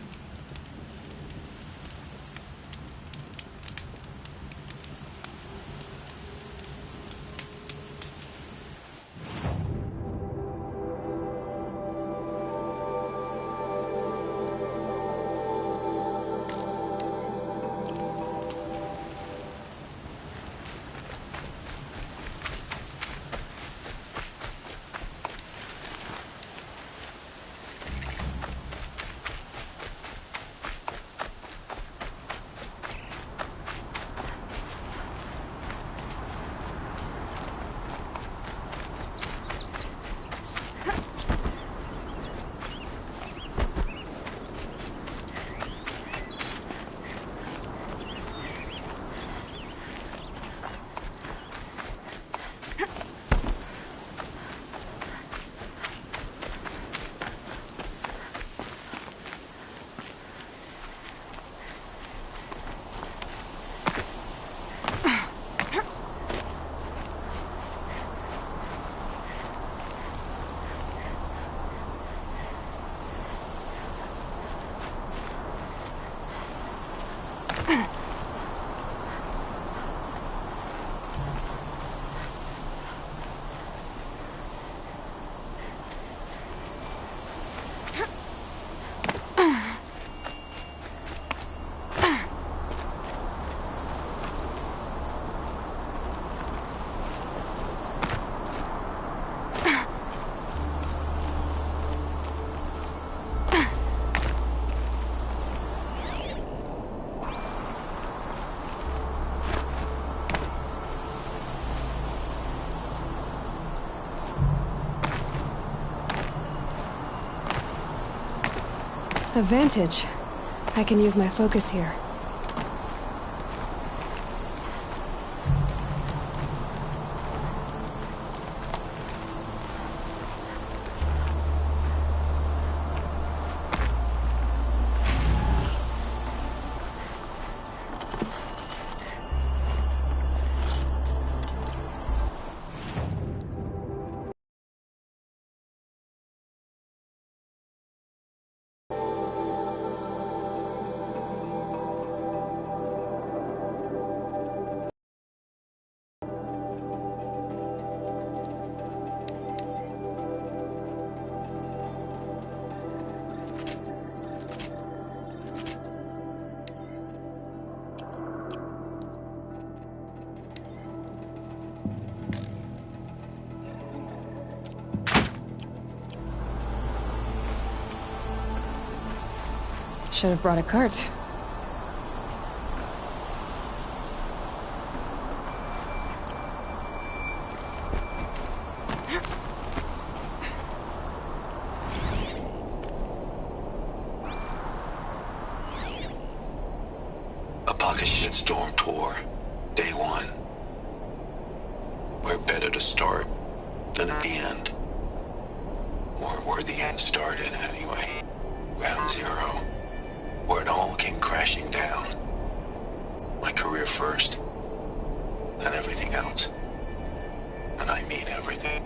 A vantage. I can use my focus here. Should have brought a cart. A pocket shitstorm tour, day one. Where better to start than at the end. Or where the end started, anyway. Ground zero. Where it all came crashing down. My career first, and everything else. And I mean everything.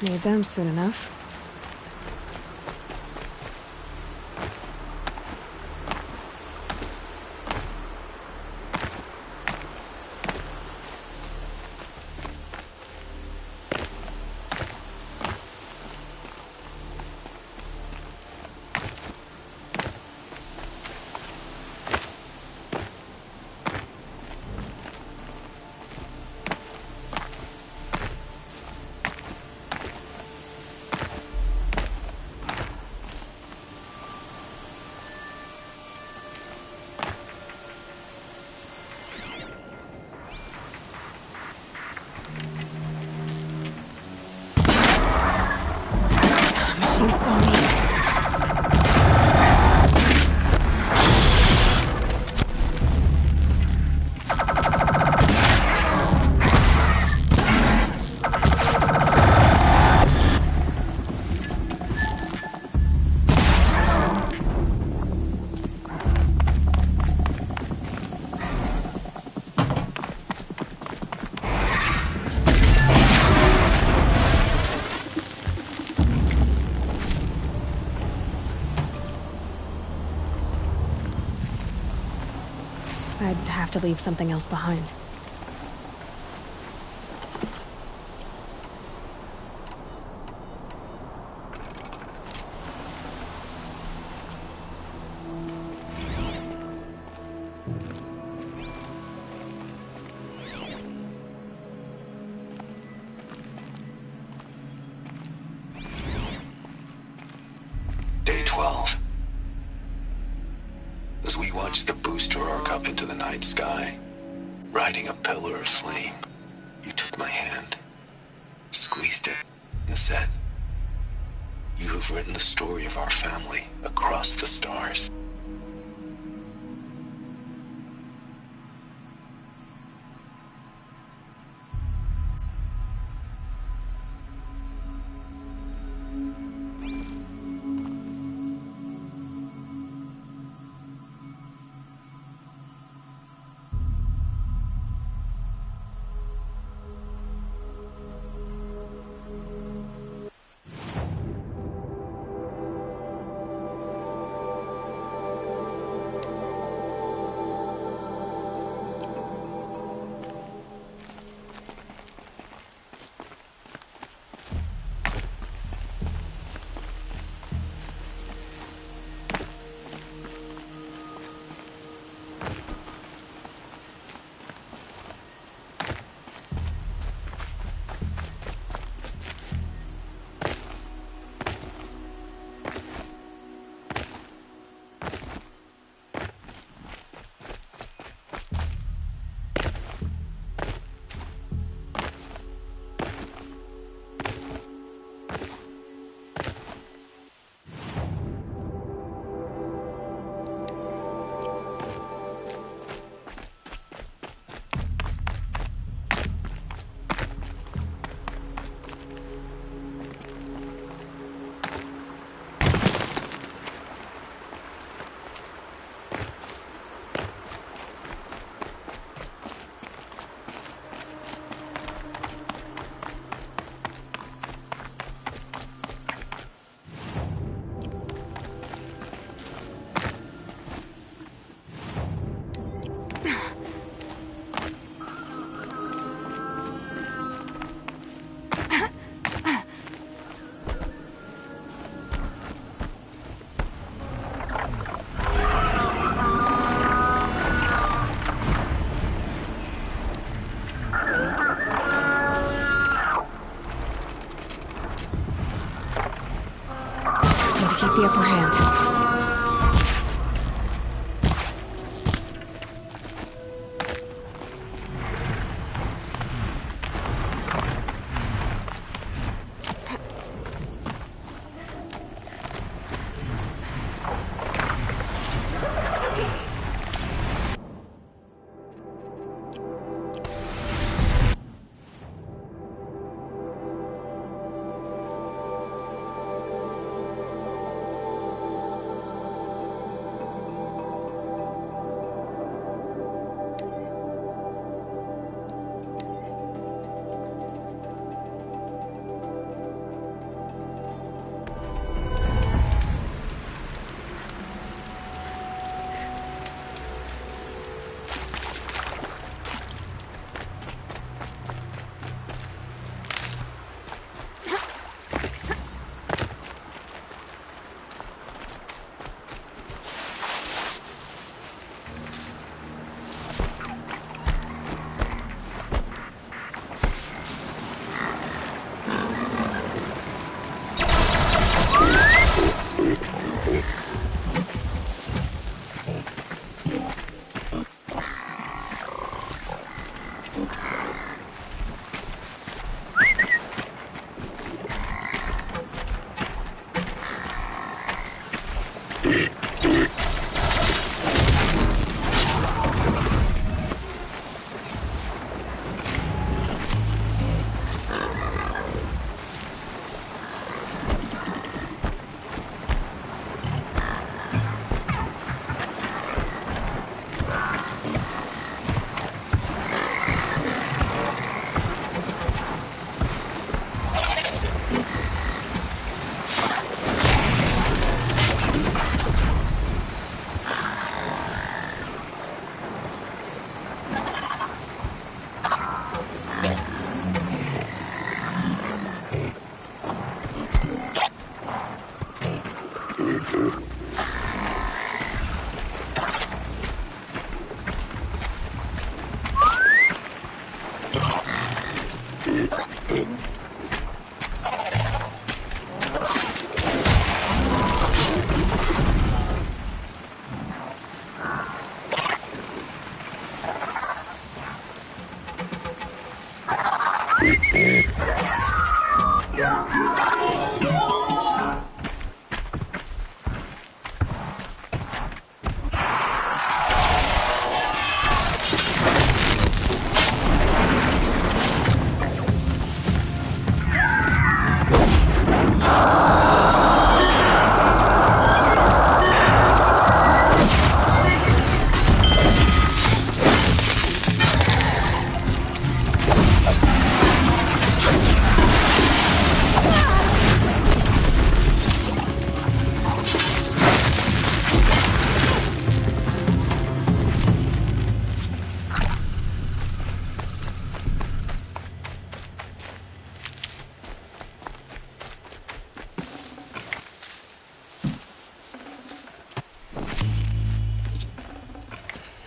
Need them soon enough. Machine saw me. I'd have to leave something else behind. Day 12. As we watched the booster arc up into the night sky, riding a pillar of flame, you took my hand, squeezed it, and said, "You have written the story of our family across the stars."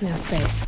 No space.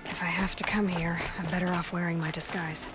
If I have to come here, I'm better off wearing my disguise.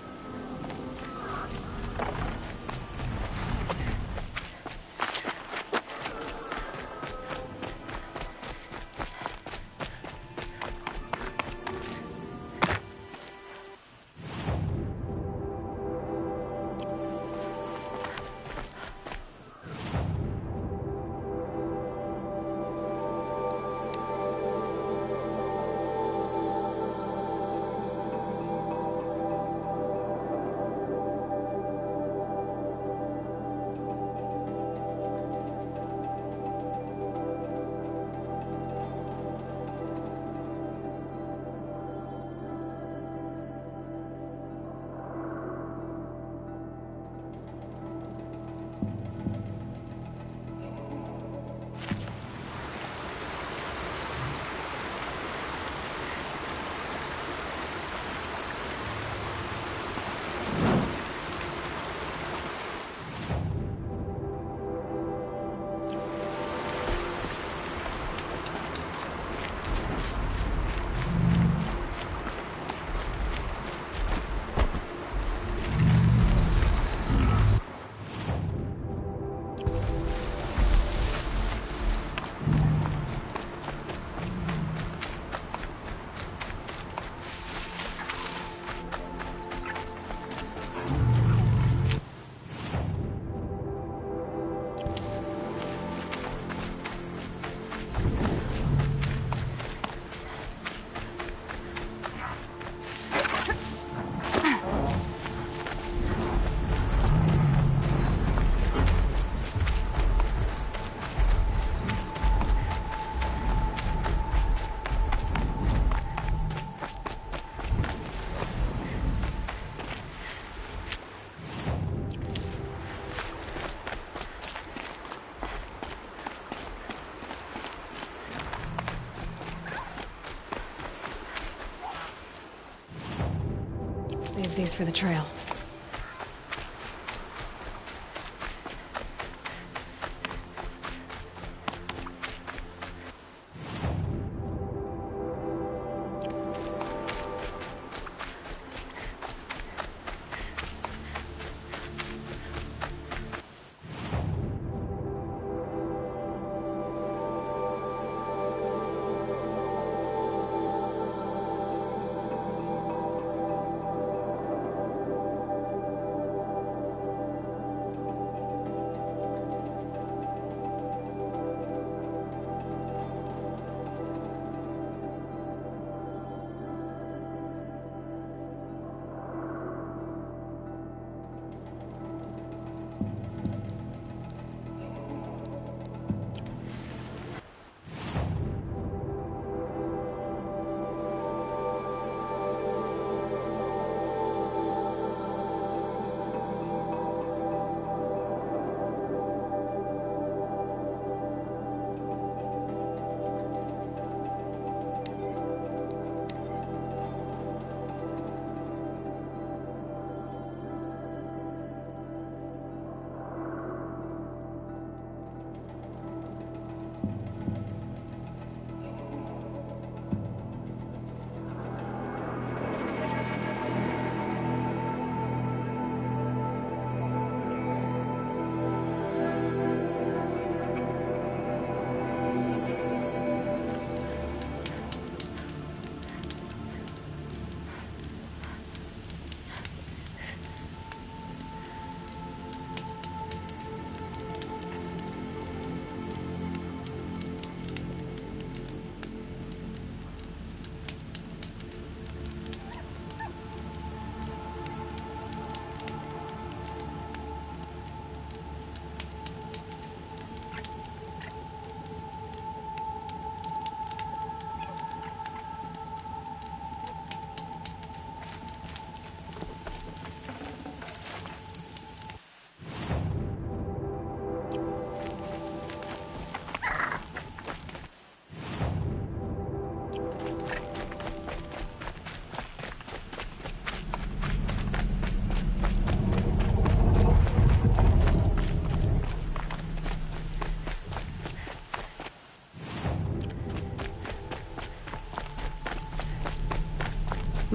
these for the trail.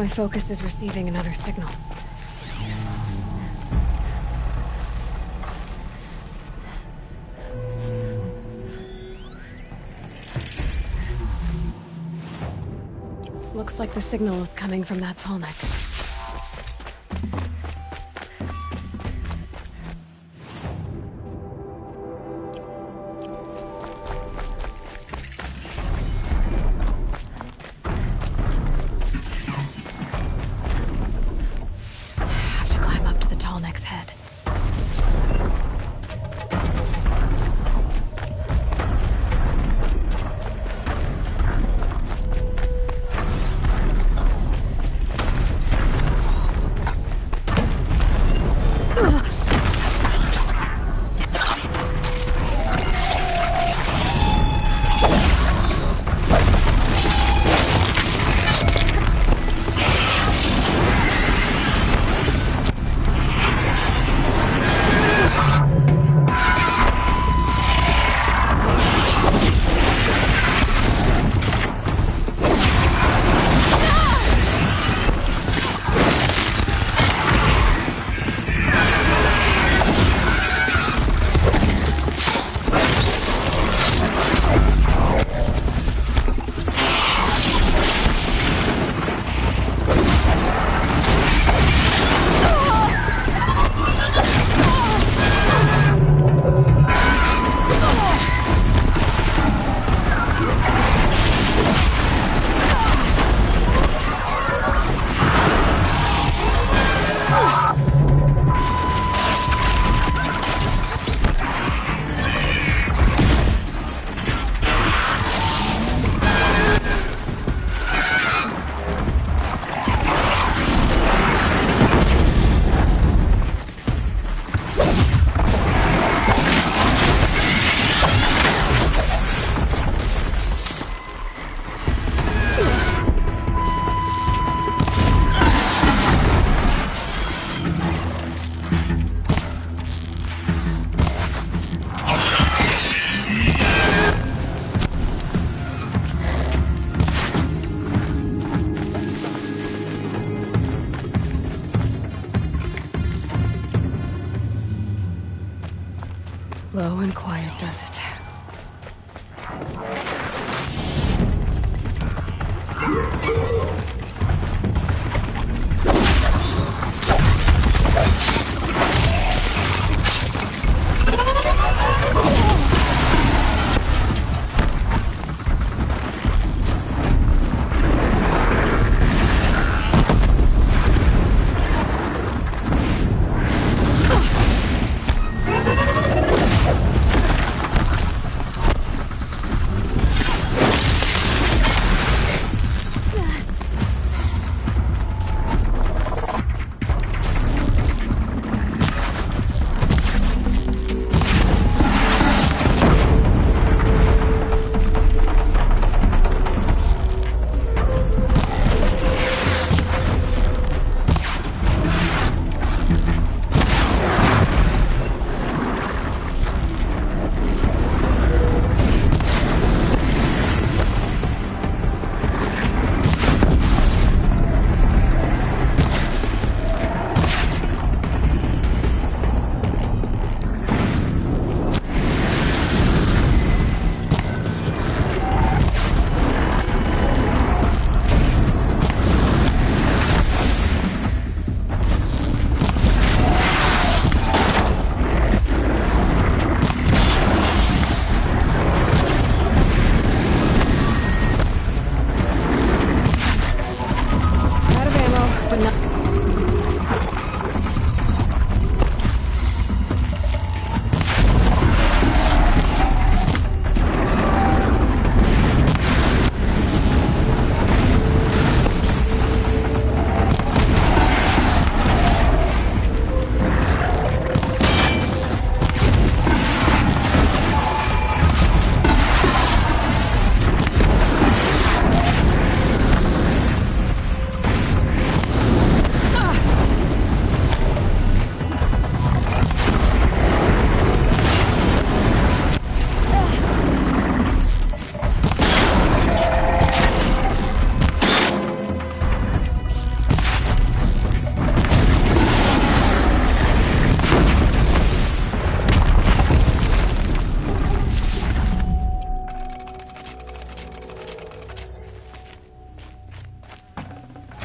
My focus is receiving another signal. Looks like the signal is coming from that tall neck. does it.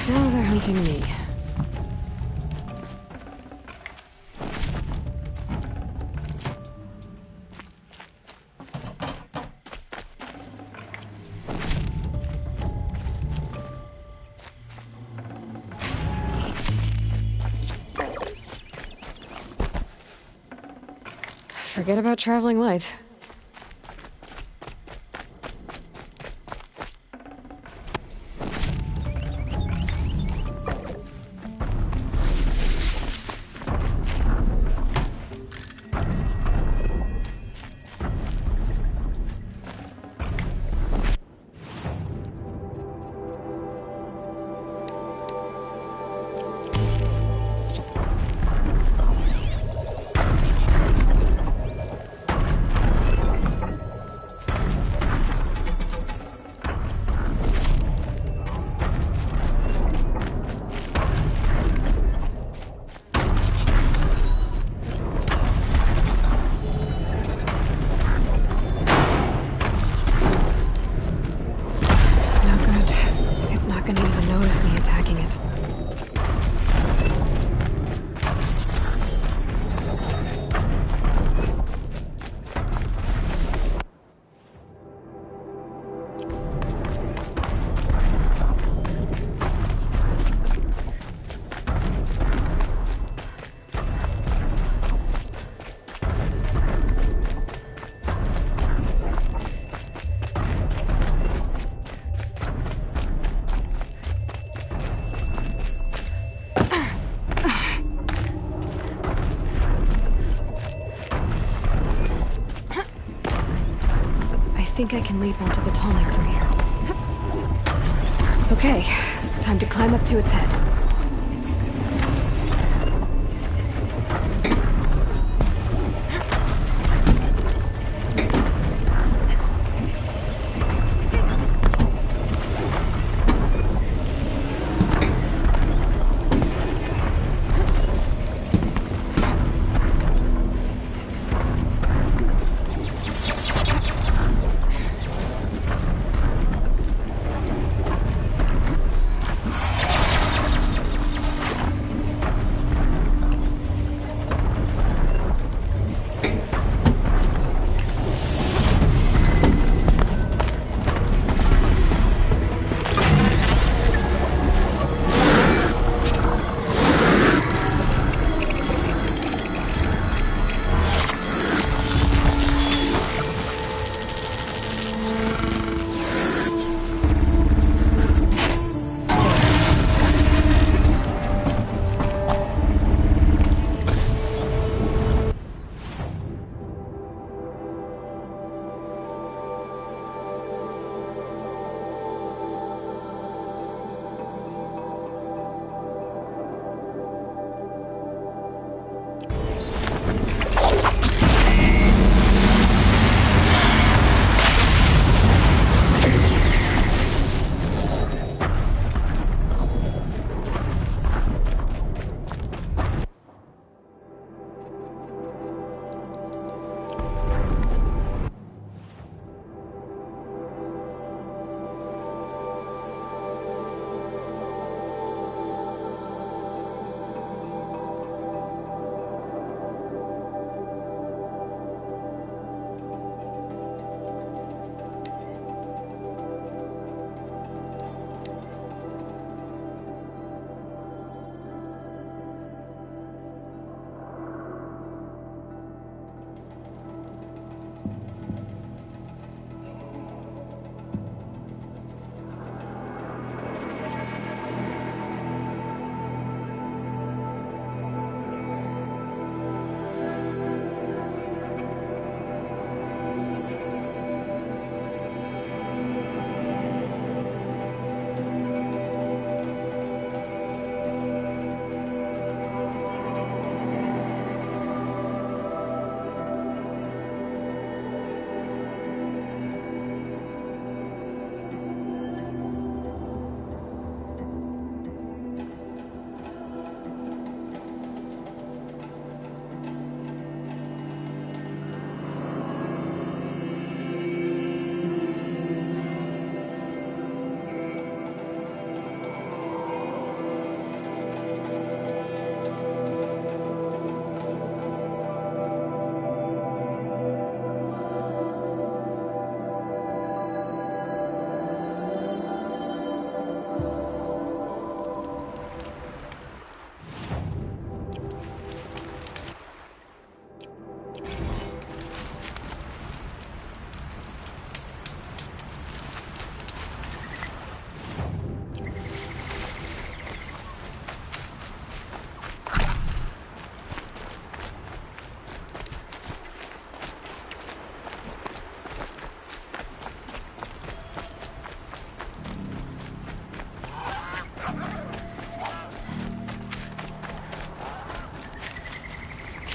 Now they're hunting me. Forget about traveling light. I think I can leap onto the tall neck from here. Okay, time to climb up to its head.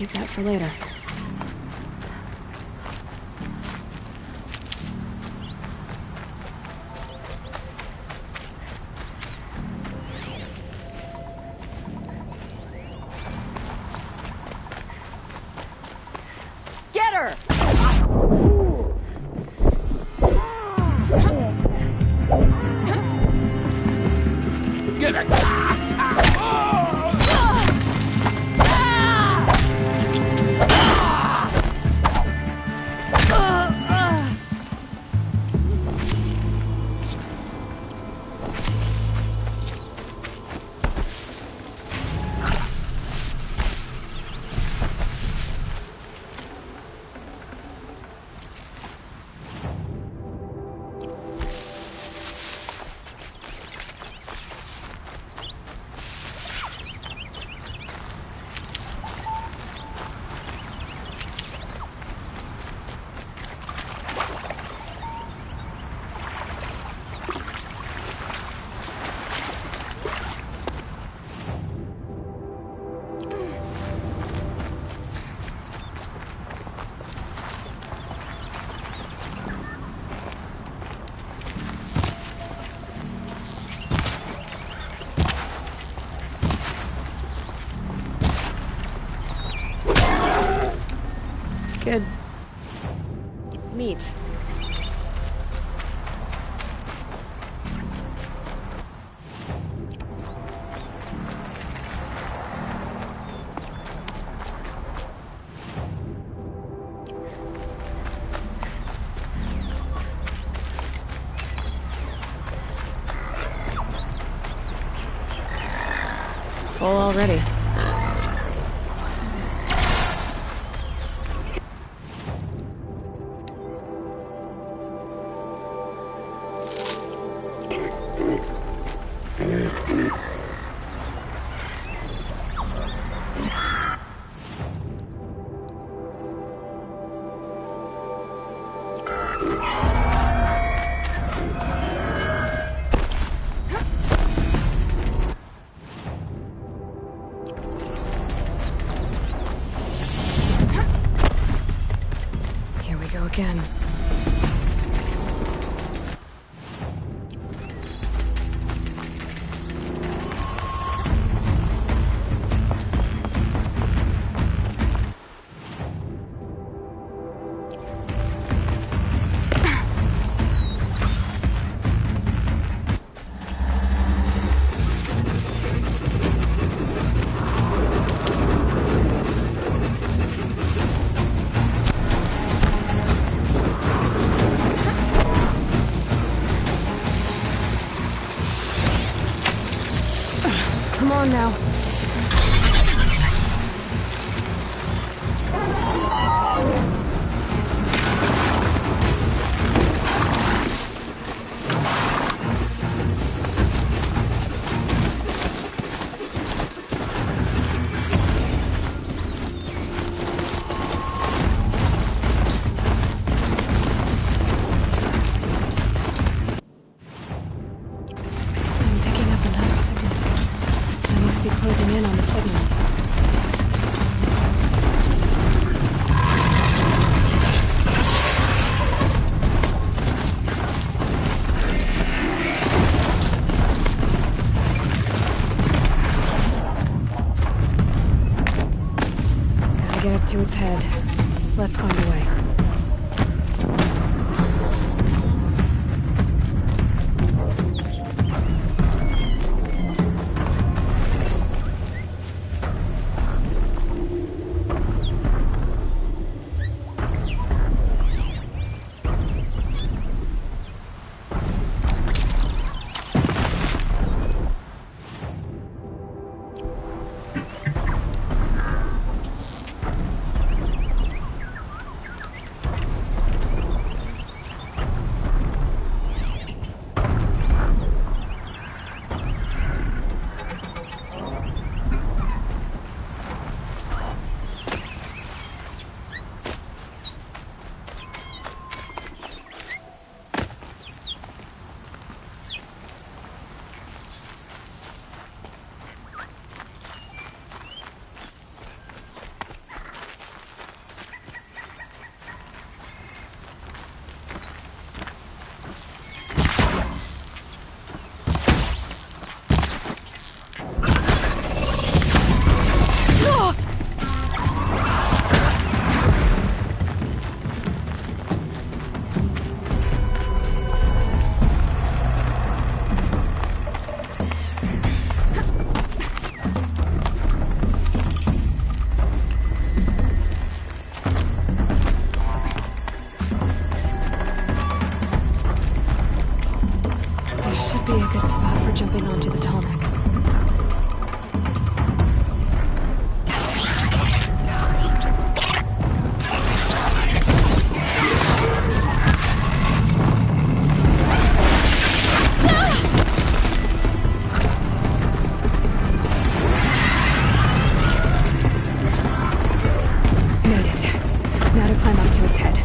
keep that for later. Get her! Get it! Good. Meat. Full already. Here we go again. Come on now. Be closing in on the signal. Gotta get up to its head. Let's find a way. should be a good spot for jumping onto the Tallneck. Made it. Now to climb up to its head.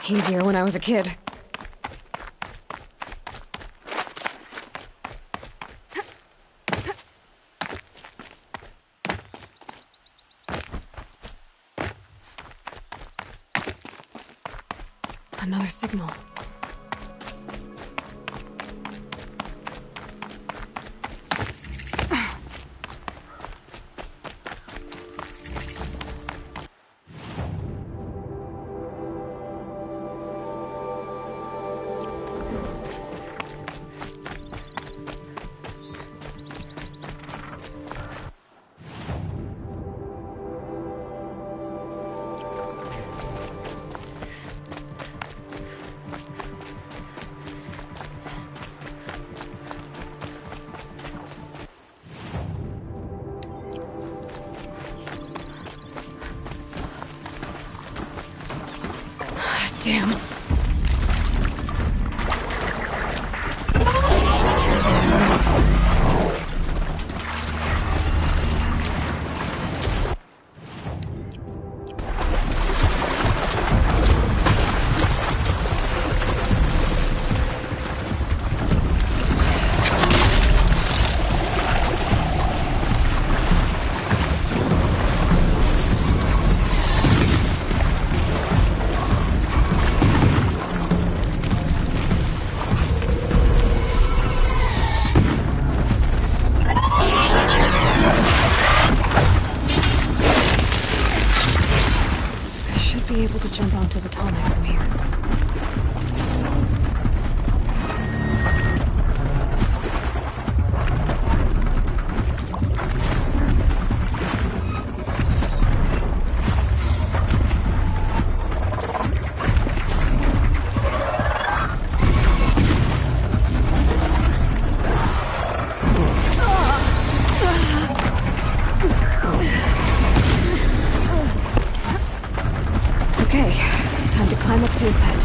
Easier when I was a kid. Another signal. Damn. onto the tall neck from here. Okay, time to climb up to its head.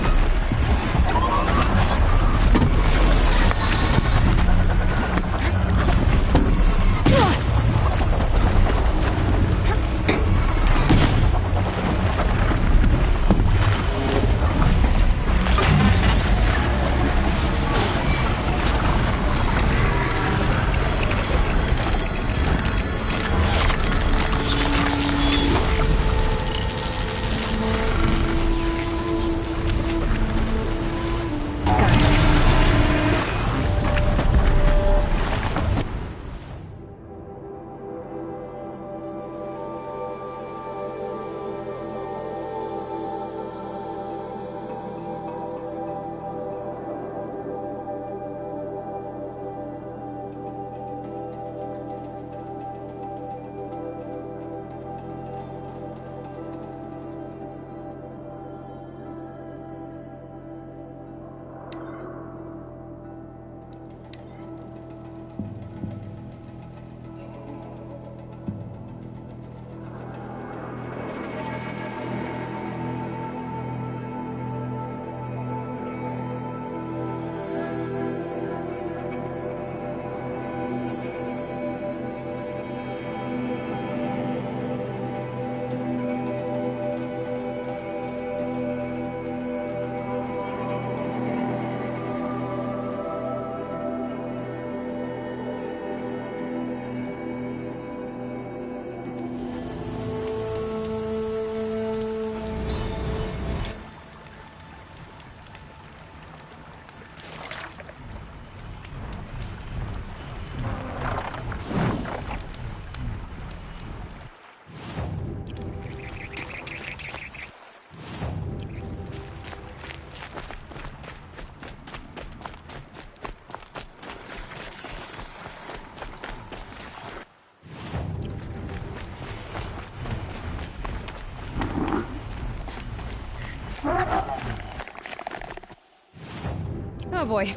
Oh boy.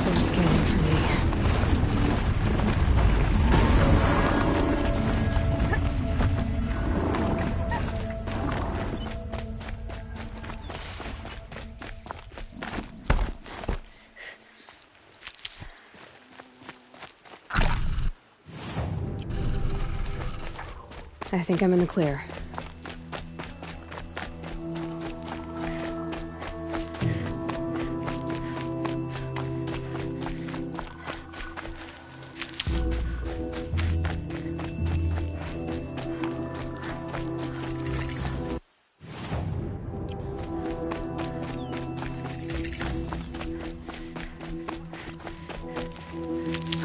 They're scanning for me. I think I'm in the clear.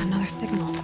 Another signal.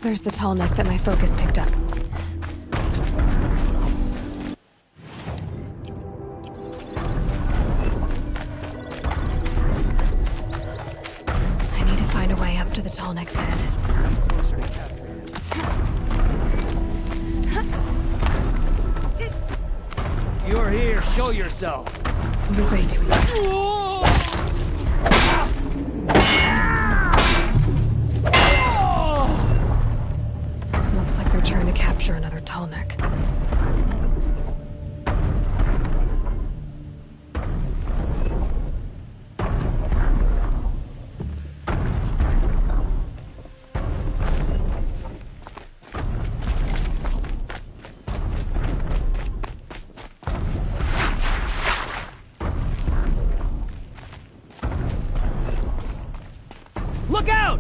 There's the tall neck that my focus picked up. I need to find a way up to the tall neck's head. You're here, show yourself. You're way too late. Looks like they're trying to capture another Tallneck. Look out!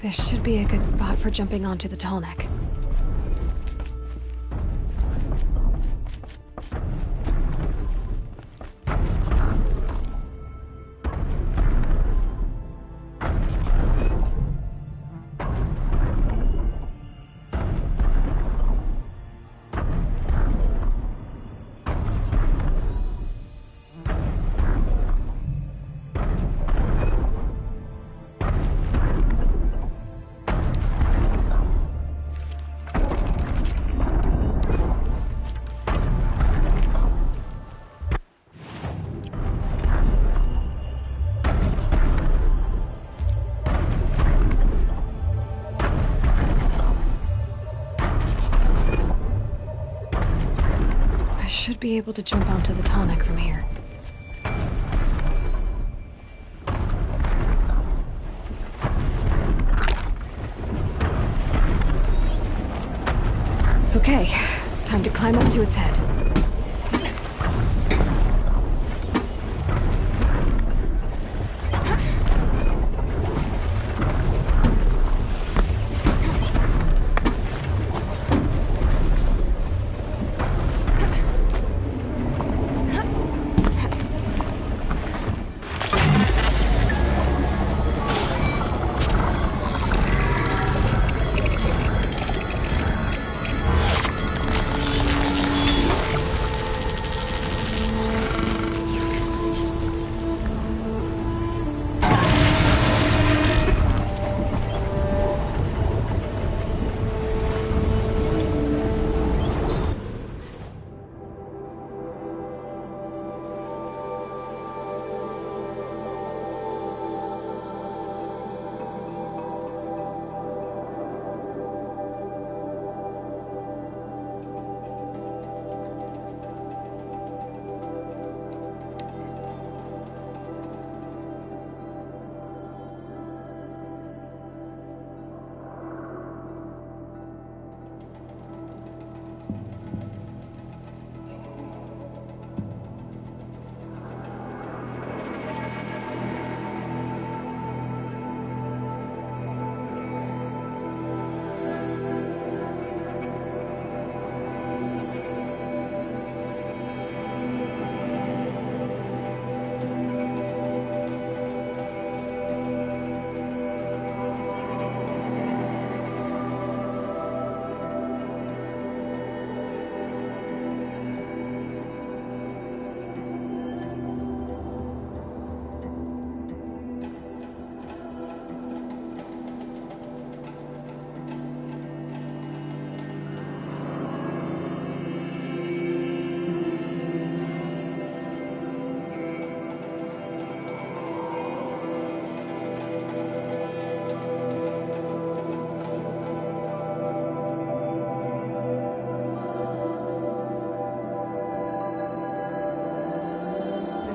This should be a good spot for jumping onto the Tallneck. Should be able to jump onto the Tallneck from here. Okay, time to climb up to its head.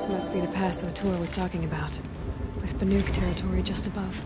Must be the pass O'Toole was talking about, with Banuk territory just above.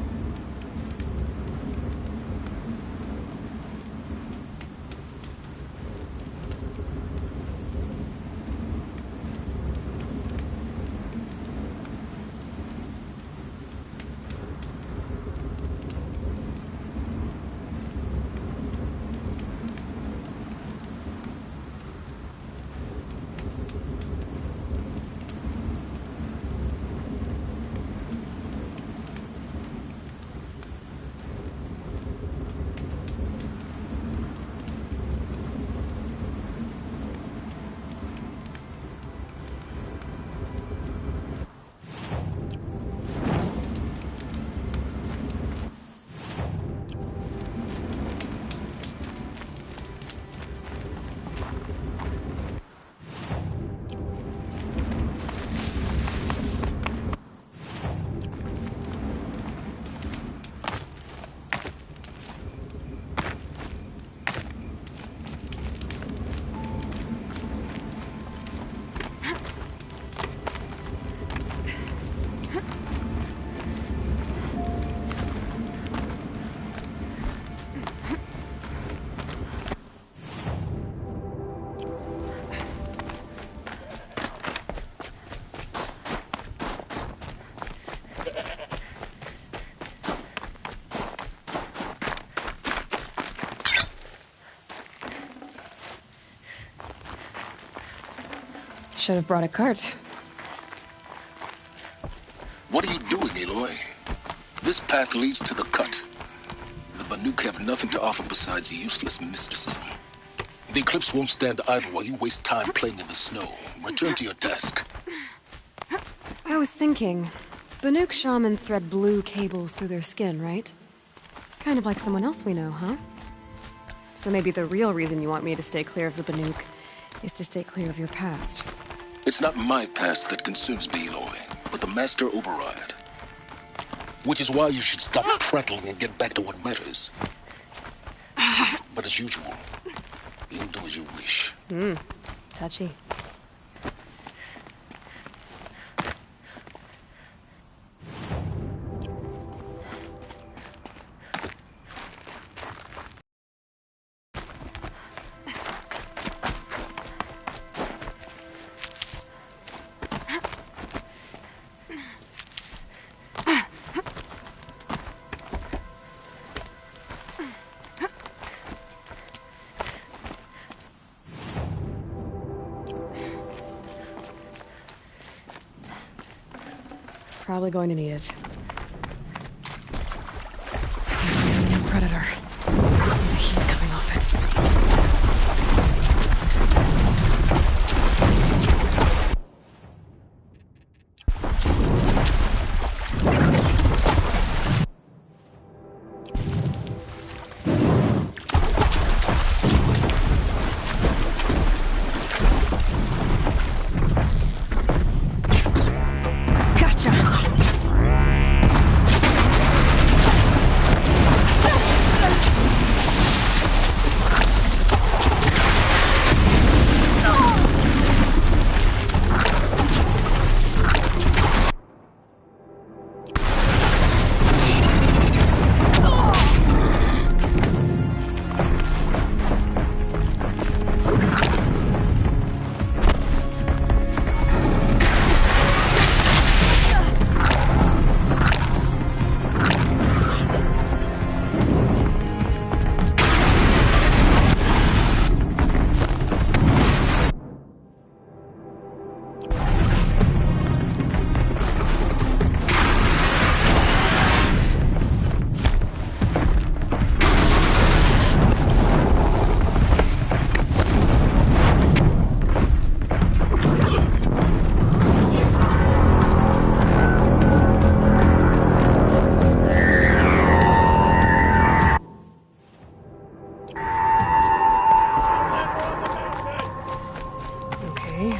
should have brought a cart. What are you doing, Aloy? This path leads to the cut. The Banuk have nothing to offer besides useless mysticism. The Eclipse won't stand idle while you waste time playing in the snow. Return to your desk. I was thinking, Banuk shamans thread blue cables through their skin, right? Kind of like someone else we know, huh? So maybe the real reason you want me to stay clear of the Banuk is to stay clear of your past. It's not my past that consumes me, Aloy, but the Master Override. Which is why you should stop prattling and get back to what matters. But as usual, you'll do as you wish. Touchy. Probably going to need it. This is a new predator. I can see the heat coming off it.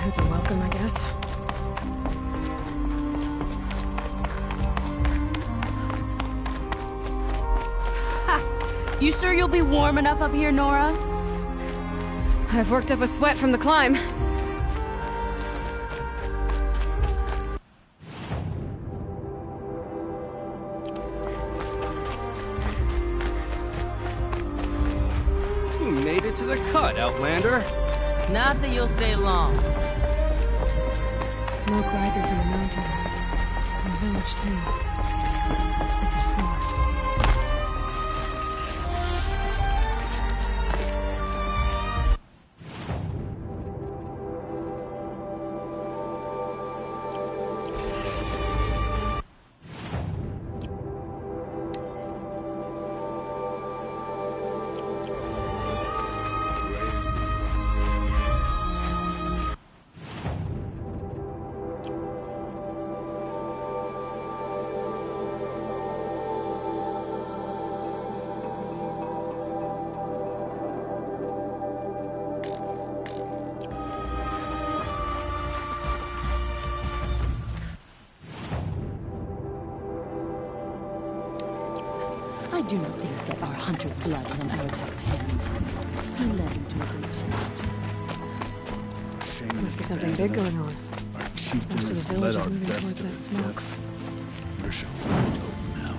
That's a welcome, I guess. Ha! You sure you'll be warm enough up here, Nora? I've worked up a sweat from the climb. You made it to the cut, Outlander. Not that you'll stay long. Smoke rising from the mountain. And the village, too. It's at I do not think that our hunter's blood is on Aratek's hands. He led him to a great challenge. Must be something big going on. Our chieftain Most of the has village led is our moving best towards to that their smoke. deaths. Where shall we go now?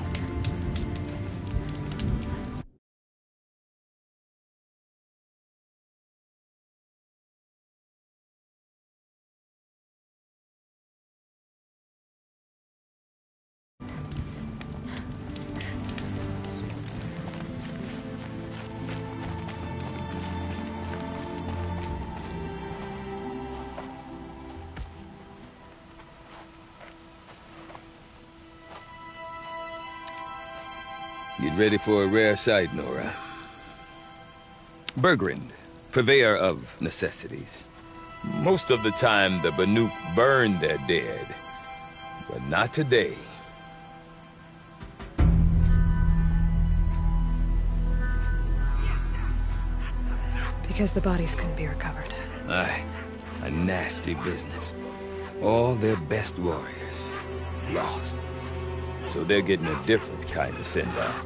Get ready for a rare sight, Nora. Bergrand, purveyor of necessities. Most of the time, the Banuk burn their dead. But not today. Because the bodies couldn't be recovered. Aye, a nasty business. All their best warriors lost. So they're getting a different kind of send-off.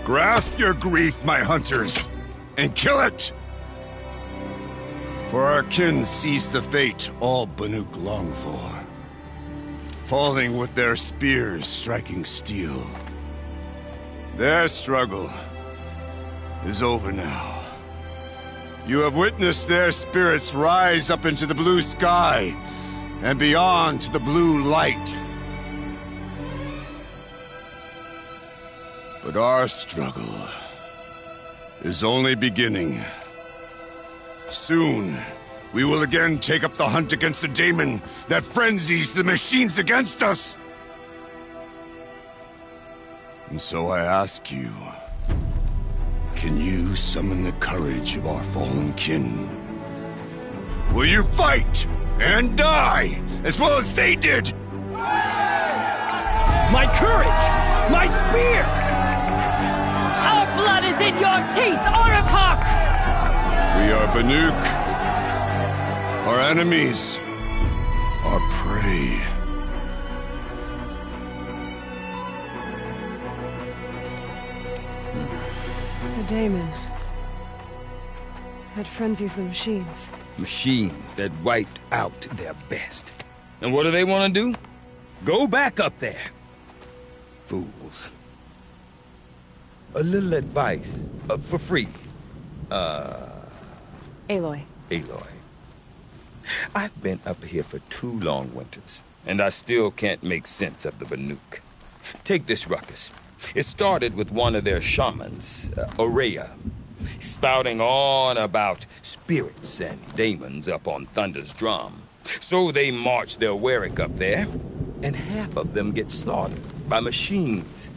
Grasp your grief, my hunters, and kill it! For our kin sees the fate all Banuk long for. Falling with their spears striking steel. Their struggle is over now. You have witnessed their spirits rise up into the blue sky and beyond to the blue light. But our struggle is only beginning. Soon, we will again take up the hunt against the daemon that frenzies the machines against us. And so I ask you, can you summon the courage of our fallen kin? Will you fight and die as well as they did? My courage! My spear! Our blood is in your teeth, Aratak! We are Banuk. Our enemies are prey. The daemon that frenzies the machines. Machines that wiped out their best. And what do they want to do? Go back up there. Fools. A little advice, for free. Aloy. Aloy. I've been up here for 2 long winters, and I still can't make sense of the Banuk. Take this ruckus. It started with one of their shamans, Ourea, spouting on about spirits and daemons up on Thunder's drum. So they march their Warwick up there, and half of them get slaughtered by machines.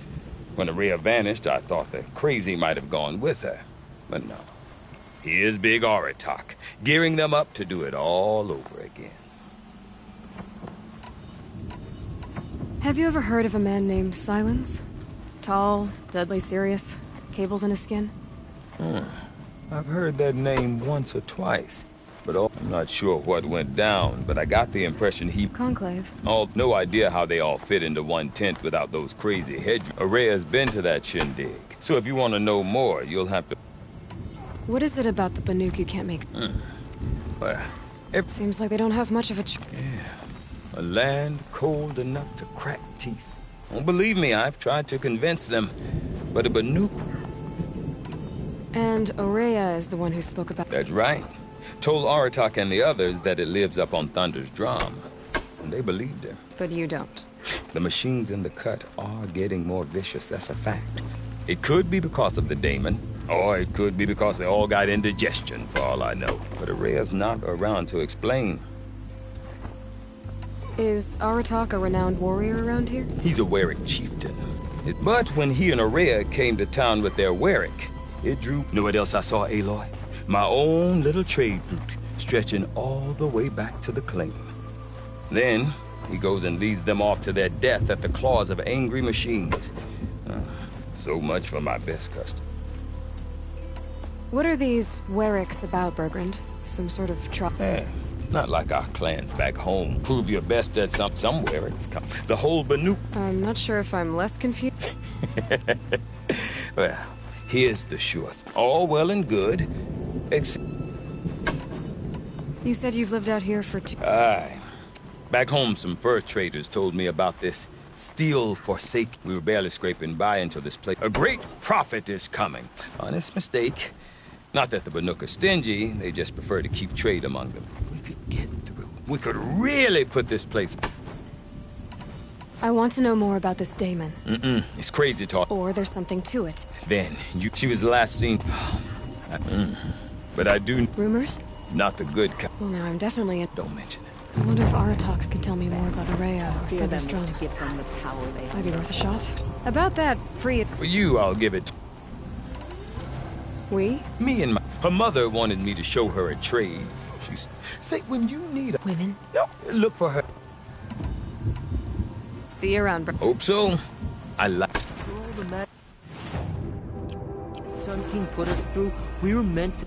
When Ourea vanished, I thought the crazy might have gone with her. But no. Here's Big Aratak, gearing them up to do it all over again. Have you ever heard of a man named Silence? Tall, deadly serious, cables in his skin? I've heard that name once or twice, but I'm not sure what went down, but I got the impression he... Conclave. No idea how they all fit into one tent without those crazy hedges. Ourea's been to that shindig, so if you want to know more, you'll have to... What is it about the Banuk you can't make? Well, it seems like they don't have much of a... A land cold enough to crack teeth. Don't believe me, I've tried to convince them, but a Banuk... And Ourea is the one who spoke about... That's right. Told Aratak and the others that it lives up on Thunder's drum. And they believed her. But you don't. The machines in the cut are getting more vicious, that's a fact. It could be because of the daemon, or it could be because they all got indigestion, for all I know. But Ourea's not around to explain. Is Aratak a renowned warrior around here? He's a Werik chieftain. But when he and Aurea came to town with their Werik, it drew... Know what else I saw, Aloy? My own little trade route, stretching all the way back to the claim. Then, he goes and leads them off to their death at the claws of angry machines. So much for my best custom. What are these Weriks about, Bergrand? Some sort of Not like our clans back home. Prove your best at some Weriks. The whole Banuk. I'm not sure if I'm less confused. Well, here's the sure thing. All well and good, except... You said you've lived out here for 2... Aye. Back home, some fur traders told me about this steel forsaken. We were barely scraping by until this place. A great profit is coming. Honest mistake. Not that the Banuk are stingy, they just prefer to keep trade among them. We could get through. We could really put this place... I want to know more about this Daemon. It's crazy talk. Or there's something to it. Then, she was last seen... But I do... Rumors? Not the good kind. Well, now I'm definitely... Don't mention it. I wonder if Aratak can tell me more about Aurea or Fear them is Thunderstone. to give them the power they have. Might be worth a shot. About that free... For you, I'll give it... We? Me and my... Her mother wanted me to show her a trade. She's... Say, when you need... Women? No, look for her. See you around, bro. Hope so. I like... Sun King put us through, we were meant to...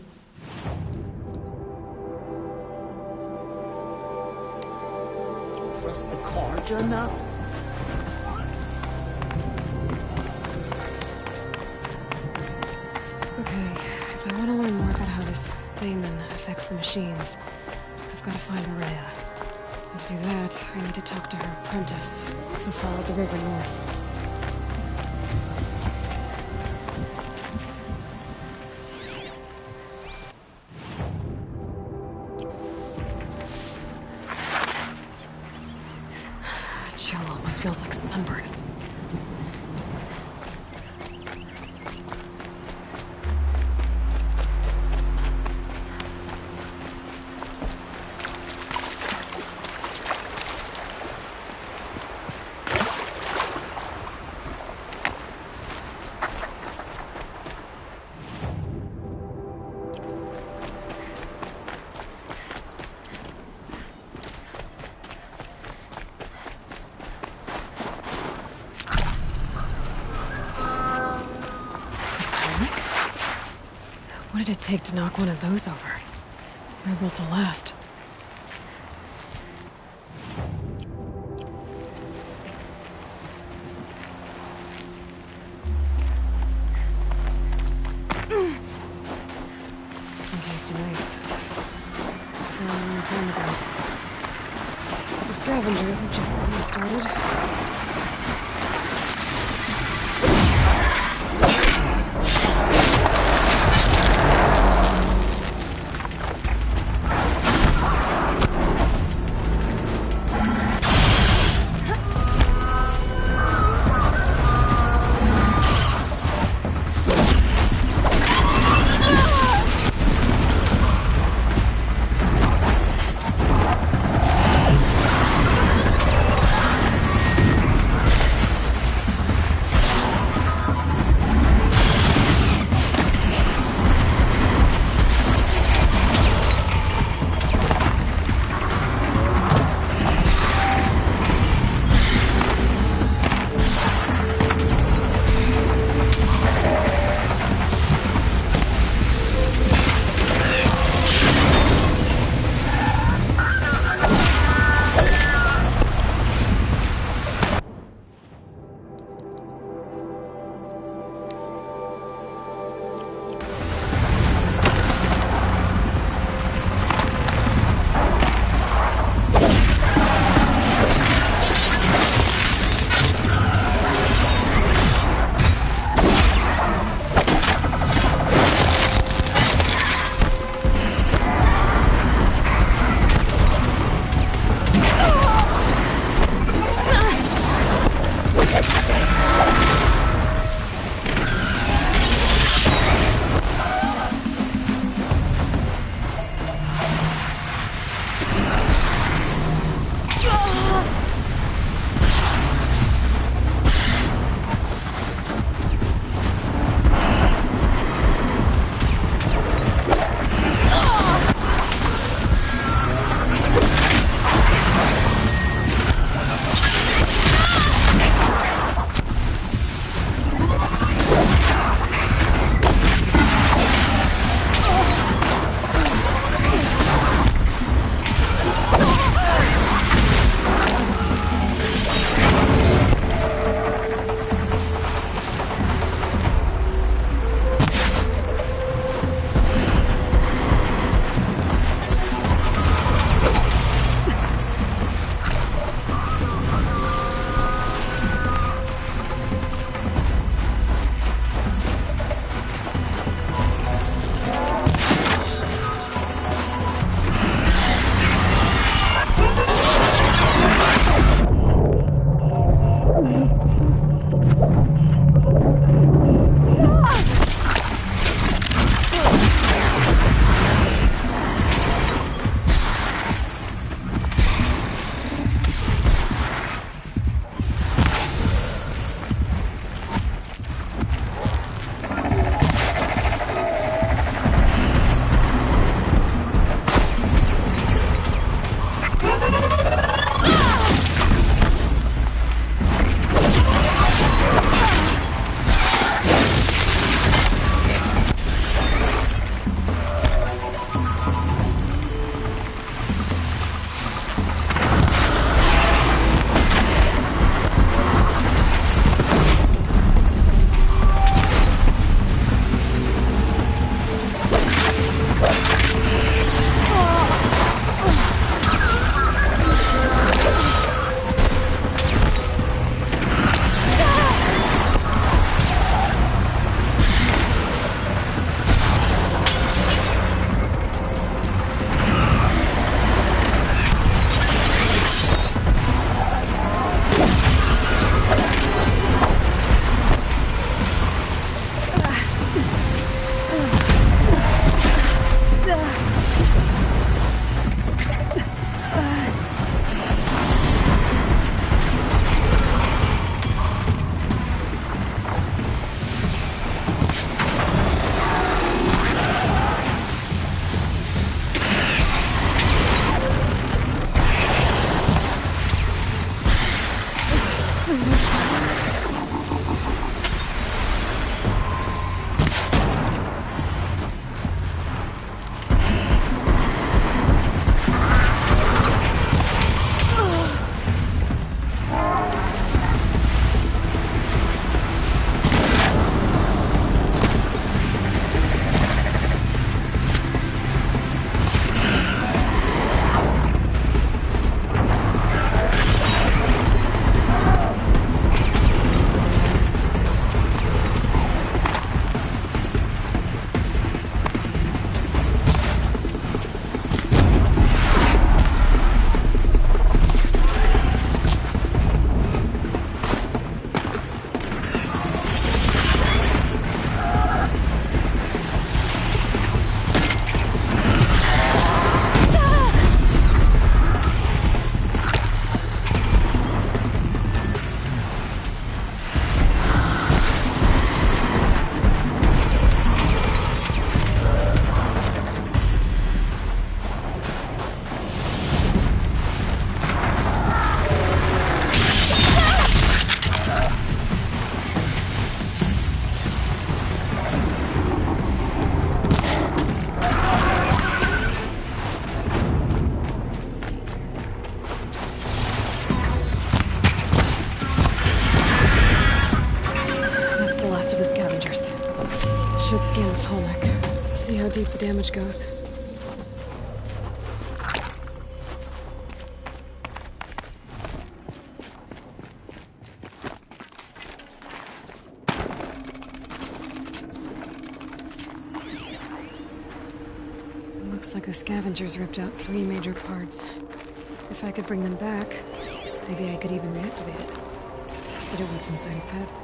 Trust the Carja now? Okay, if I want to learn more about how this Daemon affects the machines, I've got to find Aurea. And to do that, I need to talk to her apprentice, who followed the river north. Chill almost feels like sunburn. What did it take to knock one of those over? They're built to last. Encased in ice. Found a long time ago. The scavengers have just gotten started. scan the Tolmec. See how deep the damage goes. Looks like the scavengers ripped out 3 major parts. If I could bring them back, maybe I could even reactivate it. But it what's inside its head.